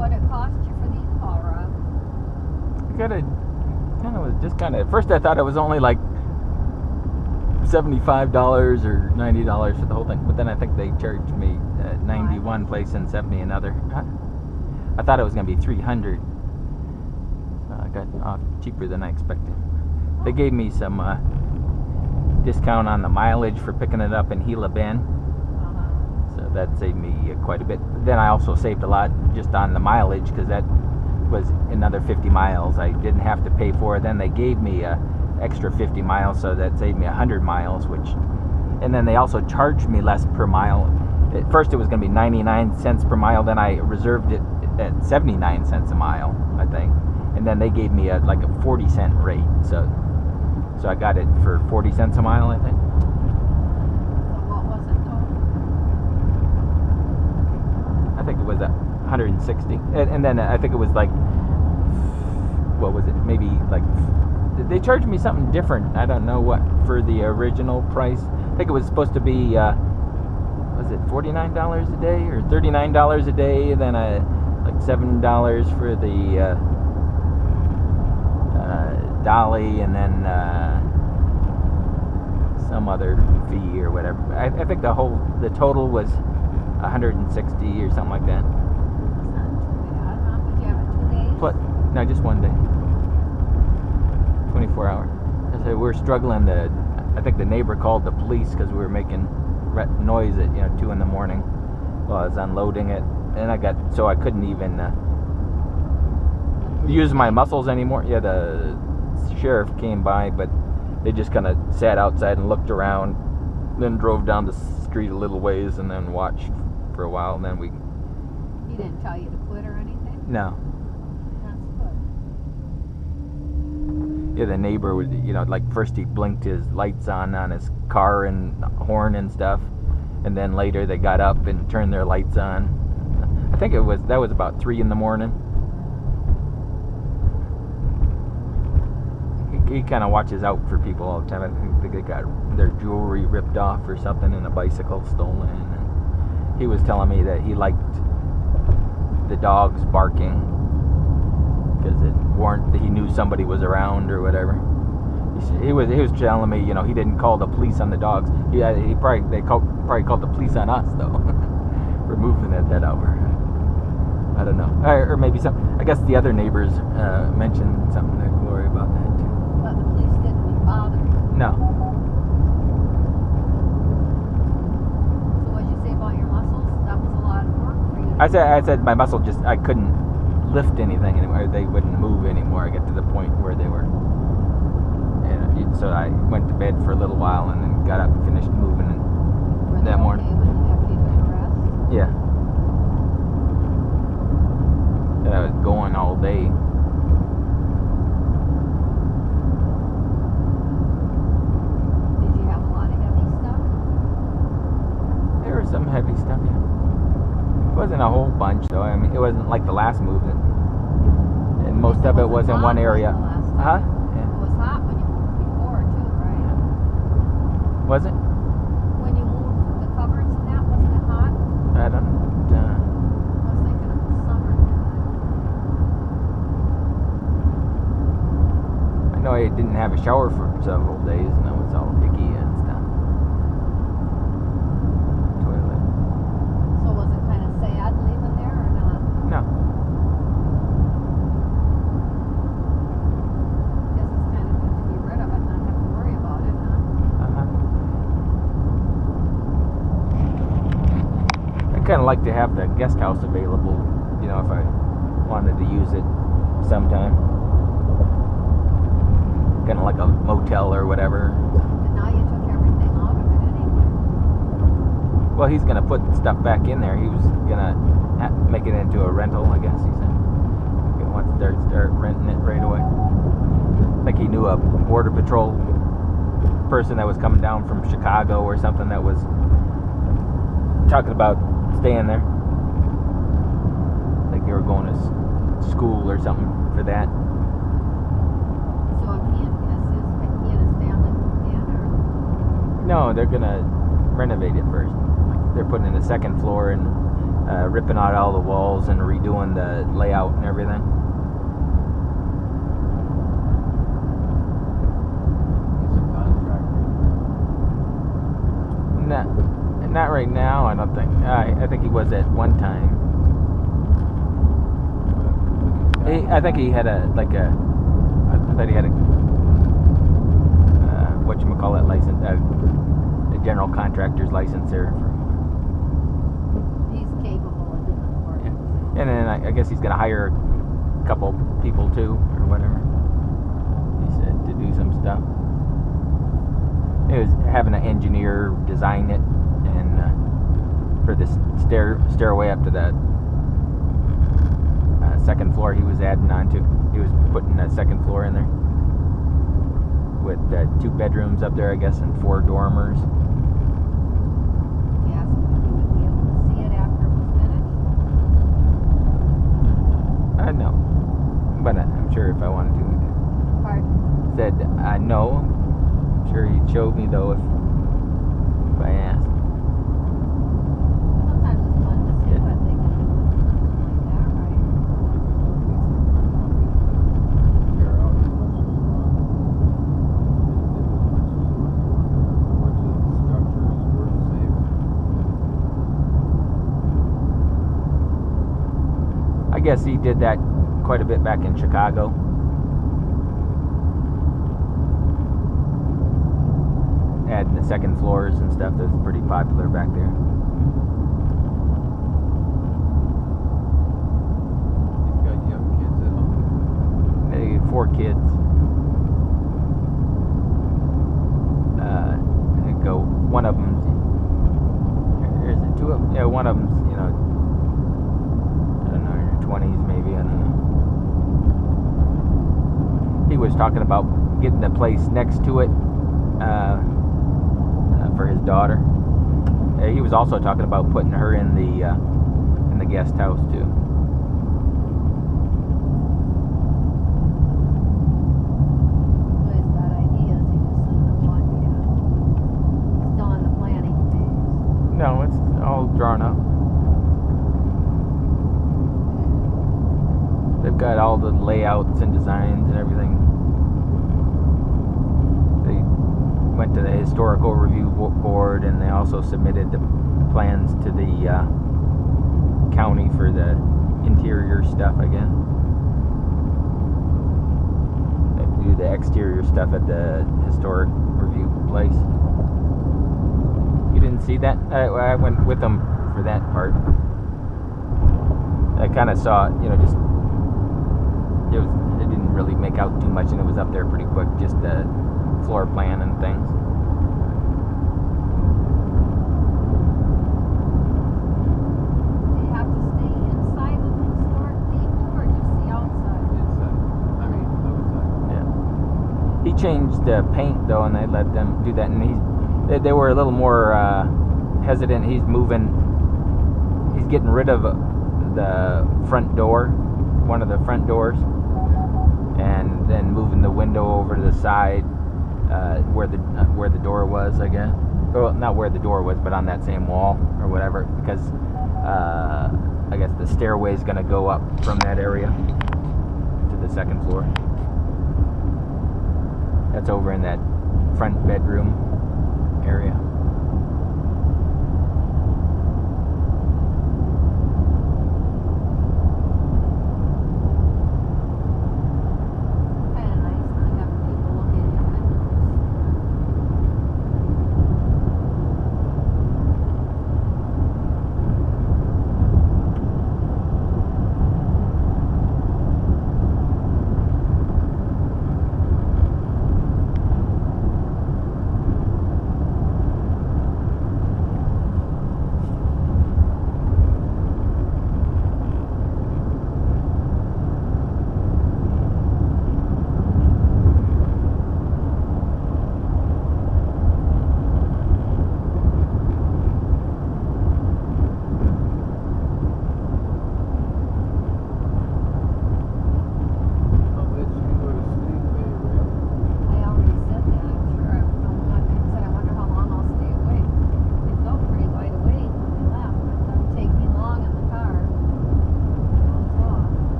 what it cost you for the U-Haul, Rob? At first I thought it was only like $75 or $90 for the whole thing, but then I think they charged me 90 one place and 70 another. I thought it was going to be $300. So I got off cheaper than I expected. They gave me some discount on the mileage for picking it up in Gila Bend. So that saved me quite a bit. Then I also saved a lot just on the mileage because that was another 50 miles I didn't have to pay for. Then they gave me extra 50 miles, so that saved me 100 miles, and then they also charged me less per mile. At first it was going to be 99 cents per mile, then I reserved it at 79 cents a mile, I think. And then they gave me like a 40-cent rate. So I got it for 40 cents a mile, I think. So what was it total? I think it was 160. And then I think it was like, what was it? Maybe like, they charged me something different. I don't know what for the original price. I think it was supposed to be, was it $49 a day or $39 a day? Then like $7 for the dolly, and then some other fee or whatever. I think the total was 160 or something like that. That's not too bad, huh? Did you have it 2 days? But no, just one day. 24 hours. I said we were struggling to. I think the neighbor called the police because we were making noise at 2 in the morning while I was unloading it, and I couldn't even use my muscles anymore. Yeah, the sheriff came by, but they just kind of sat outside and looked around, then drove down the street a little ways, and then watched for a while, and then we. He didn't tell you to quit or anything? No. That's good. Yeah, the neighbor would, like first he blinked his lights on his car and horn and stuff, and then later they got up and turned their lights on. I think that was about 3 in the morning. He kind of watches out for people all the time. I think they got their jewelry ripped off or something, and a bicycle stolen. And he was telling me that he liked the dogs barking because he knew somebody was around or whatever. He was telling me, he didn't call the police on the dogs. They probably called the police on us though for moving that over. I don't know, or maybe I guess the other neighbors mentioned something to Gloria about that too. But the police didn't bother you. No. So what did you say about your muscles? That was a lot of work for you. I said my muscle I couldn't lift anything anymore. They wouldn't move anymore. I got to the point where they were. And so I went to bed for a little while and then got up and finished moving Were they that morning. okay when you took a rest? Yeah. And I was going all day. Did you have a lot of heavy stuff? There was some heavy stuff, yeah. It wasn't a whole bunch, though. I mean, it wasn't like the last move. And most of it was in one area. Huh? Yeah. It was hot when you moved before, too, right? Was it? When you moved the cupboards and that, wasn't it hot? I don't know. I was thinking of the summer. I know I didn't have a shower for several days, and I was all icky and stuff. Toilet. So was it kind of sad leaving there or not? No. Guess it's kind of good to be rid of it and not have to worry about it, huh? I kind of like to have the guest house available, if I wanted to use it sometime. Kind of like a motel or whatever. And now you took everything out of it anyway. Well, he's gonna put stuff back in there. He was gonna make it into a rental, I guess he said. He wants to start renting it right away. I think he knew a border patrol person that was coming down from Chicago or something that was talking about staying there. I think they were going to school or something for that. So if he and his family moved in, or? No, they're gonna renovate it first. They're putting in a second floor, and ripping out all the walls and redoing the layout and everything. He's a contractor. Not right now, I don't think. I think he was at one time. I think he had I thought he had a whatchamacallit license, a general contractor's license there. He's capable of doing the work. And then I guess he's going to hire a couple people too, or whatever. He said to do some stuff. He was having an engineer design it, and for the stairway up to the second floor he was adding on to. He was putting a second floor in there with 2 bedrooms up there, I guess, and 4 dormers. Yeah, so we would be able to see it after it was finished. No, but I'm sure if I wanted to. Pardon? Said no. I'm sure he'd show me though if I asked. Sometimes it's fun to see what they can do with something like that, right? Tear out as much as you want. How much of the structure is worth saving? I guess he did that quite a bit back in Chicago. Adding the second floors and stuff. That's pretty popular back there. You've got young kids at home. They 4 kids. I go. One of them's. Or is it 2 of them? Yeah, one of them's. I don't know, in her 20s maybe. I don't know. He was talking about getting the place next to it for his daughter. He was also talking about putting her in the guest house too. So he's got ideas, he just doesn't want you to. Still in the planning phase. No, it's all drawn up. They've got all the layouts and designs and everything. They went to the historical review board, and they also submitted the plans to the county for the interior stuff, I guess. They do the exterior stuff at the historic review place. You didn't see that? I went with them for that part. I kind of saw it, just it didn't really make out too much, and it was up there pretty quick, just the floor plan and things. Do you have to stay inside with the historic people or just the outside? Inside. I mean, outside. Yeah. He changed the paint though, and they let them do that, and they were a little more hesitant. He's getting rid of the front door, one of the front doors, and then moving the window over to the side where the door was, I guess. Well, not where the door was, but on that same wall or whatever, because I guess the stairway is going to go up from that area to the second floor. That's over in that front bedroom area. Kind of nice to have people look in your windows.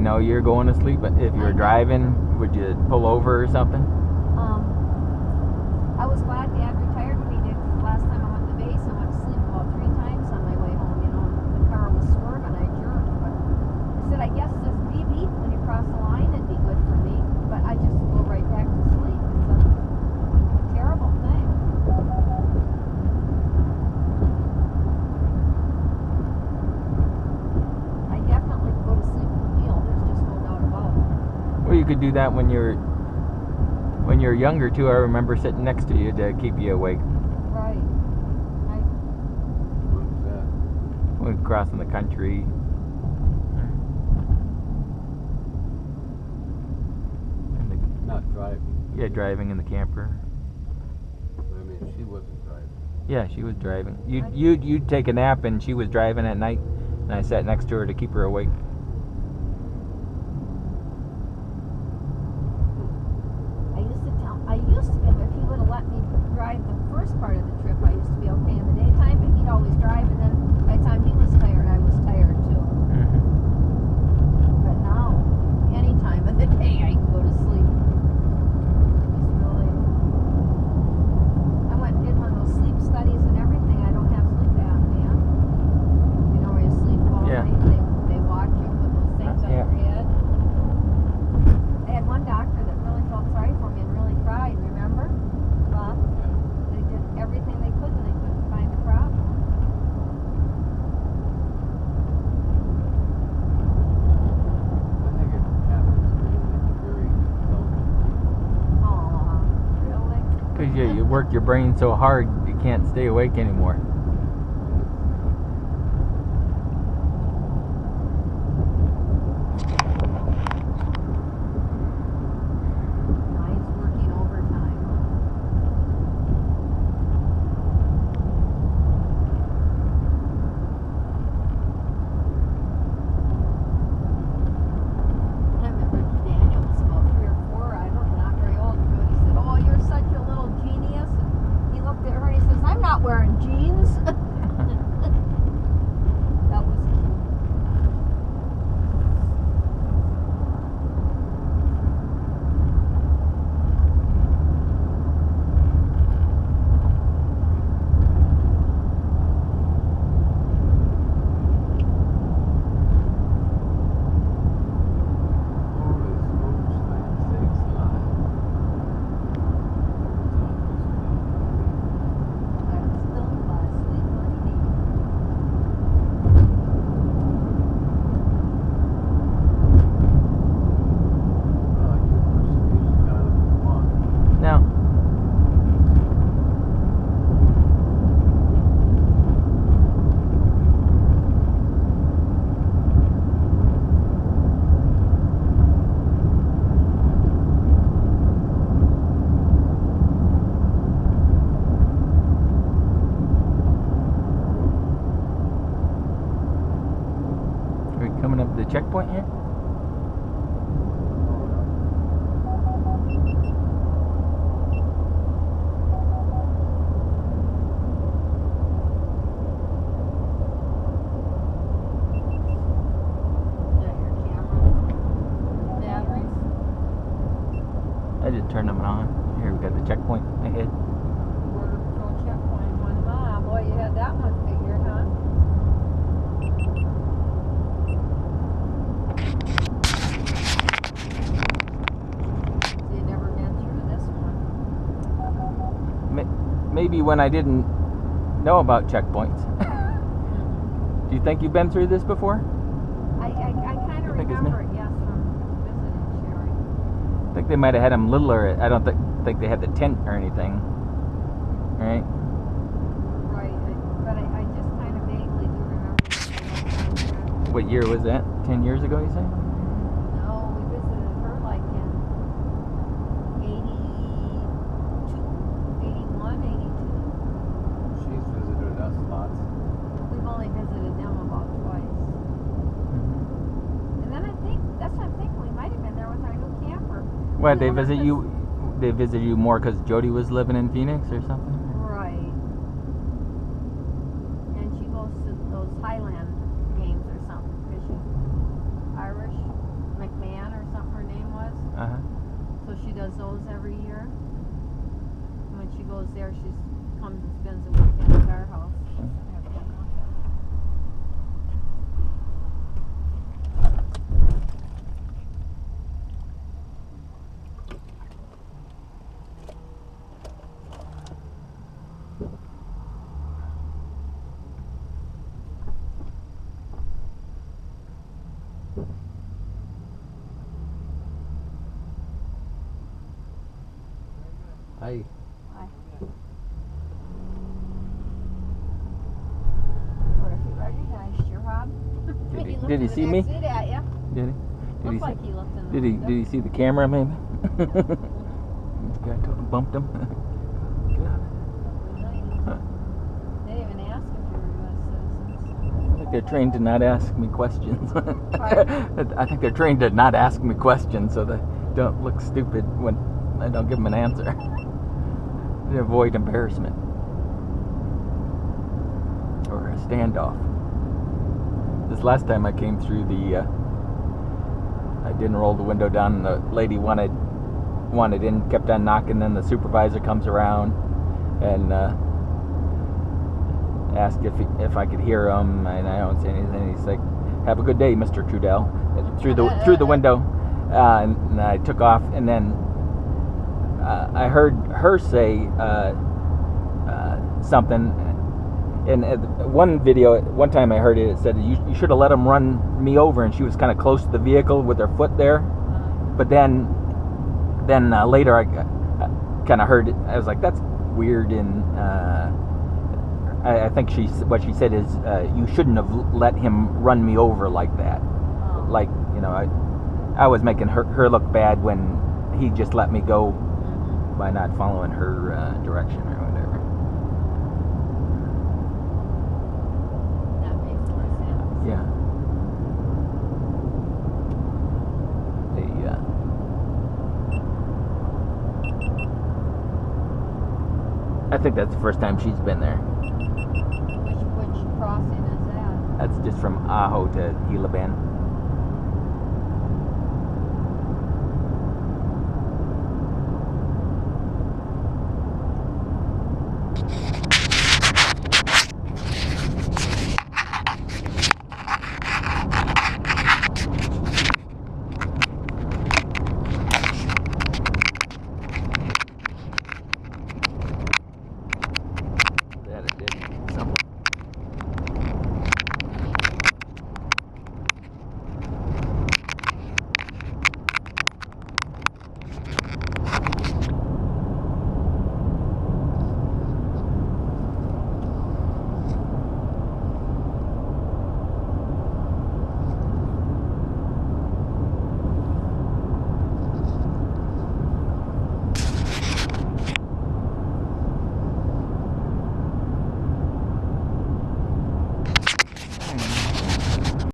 know you're going to sleep? If you were driving, would you pull over or something? I was glad Dad retired when he did, 'cause the last time I went to the base, I went to sleep about 3 times on my way home. You know, the car was swerving, I jerked. But I said, I guess this beep beep when you cross the line would be good for me. But I just go right back to sleep. It's a terrible thing. I definitely go to sleep in the field. There's just no doubt about it. Well, you could do that when you're younger too. I remember sitting next to you to keep you awake. Right. What was that? When crossing the country. And Not driving. yeah, driving in the camper. I mean, she wasn't driving. Yeah, she was driving. You'd take a nap and she was driving at night, and I sat next to her to keep her awake. I used to, if he would have let me drive the first part of the trip, I used to be okay in the daytime, but he'd always drive, and then by the time he was tired, I was tired too. But now, any time of the day, I can go to sleep. It's really, I went and did one of those sleep studies and everything. I don't have sleep apnea. You know, where you sleep all Yeah. night, they watch you with those things on Yeah. your head. I had one doctor that really felt sorry for me and really cried, remember? Bob? They did everything they could and they couldn't find a problem. I think it happens mainly to very intelligent people. Aw, really? Because you work your brain so hard, you can't stay awake anymore. Mine's working overtime. I remember Daniel was about 3 or 4, I don't know, not very old, but he said, oh, you're such a little genius. And he looked at her and he says, I'm not wearing jeans. That was cute. Holy smokes, land sakes alive. I'm still my sweet lady. I like your persecution out of the one. Now, are we coming up to the checkpoint here? Is that your camera? Batteries? I just turned them on. Here we got the checkpoint ahead. Border Patrol checkpoint, 1 mile. Boy, you had that one figured, huh? So you never been through this one. Maybe when I didn't know about checkpoints. Do you think you've been through this before? I kind of You think it's remember it, yes, from visiting Sherry. I think they might have had them littler. I don't think they had the tent or anything. Right? Right, but I just kind of vaguely do remember. What year was that? 10 years ago, you say? No, we visited her like in 82, 81, 82. She's visited us lots. We've only visited them about twice. And then I think, that's what I'm thinking, we might have been there with our new camper. What, they We visit left you? They visited you more because Jody was living in Phoenix or something? Right. And she goes to those Highland games or something, fishing. Irish. My does those every year. When she goes there, she comes and spends the weekend at our house. Hi. Hi. What if he recognized you, Rob? Did he- looked did he in the see back me? seat at you. Did he? Looked like he looked in the Did he? window. Did he see the camera? Maybe. This guy bumped him. They didn't even ask if you were U.S. citizens. I think they're trained to not ask me questions. Pardon? I think they're trained to not ask me questions so they don't look stupid when I don't give them an answer. To avoid embarrassment or a standoff. This last time I came through I didn't roll the window down, and the lady wanted in, kept on knocking. Then the supervisor comes around and asked if I could hear him, and I don't say anything. He's like, "Have a good day, Mr. Trudell," through the window, and I took off. And then I heard her say something. In one video, one time I heard it said, you should have let him run me over, and she was kind of close to the vehicle with her foot there. But then later I kind of heard it. I was like, that's weird. And I think what she said is, you shouldn't have let him run me over like that. Like, I was making her look bad when he just let me go by not following her direction or whatever. That makes more sense. Yeah. I think that's the first time she's been there. Which crossing is that? That's just from Ajo to Gila Bend.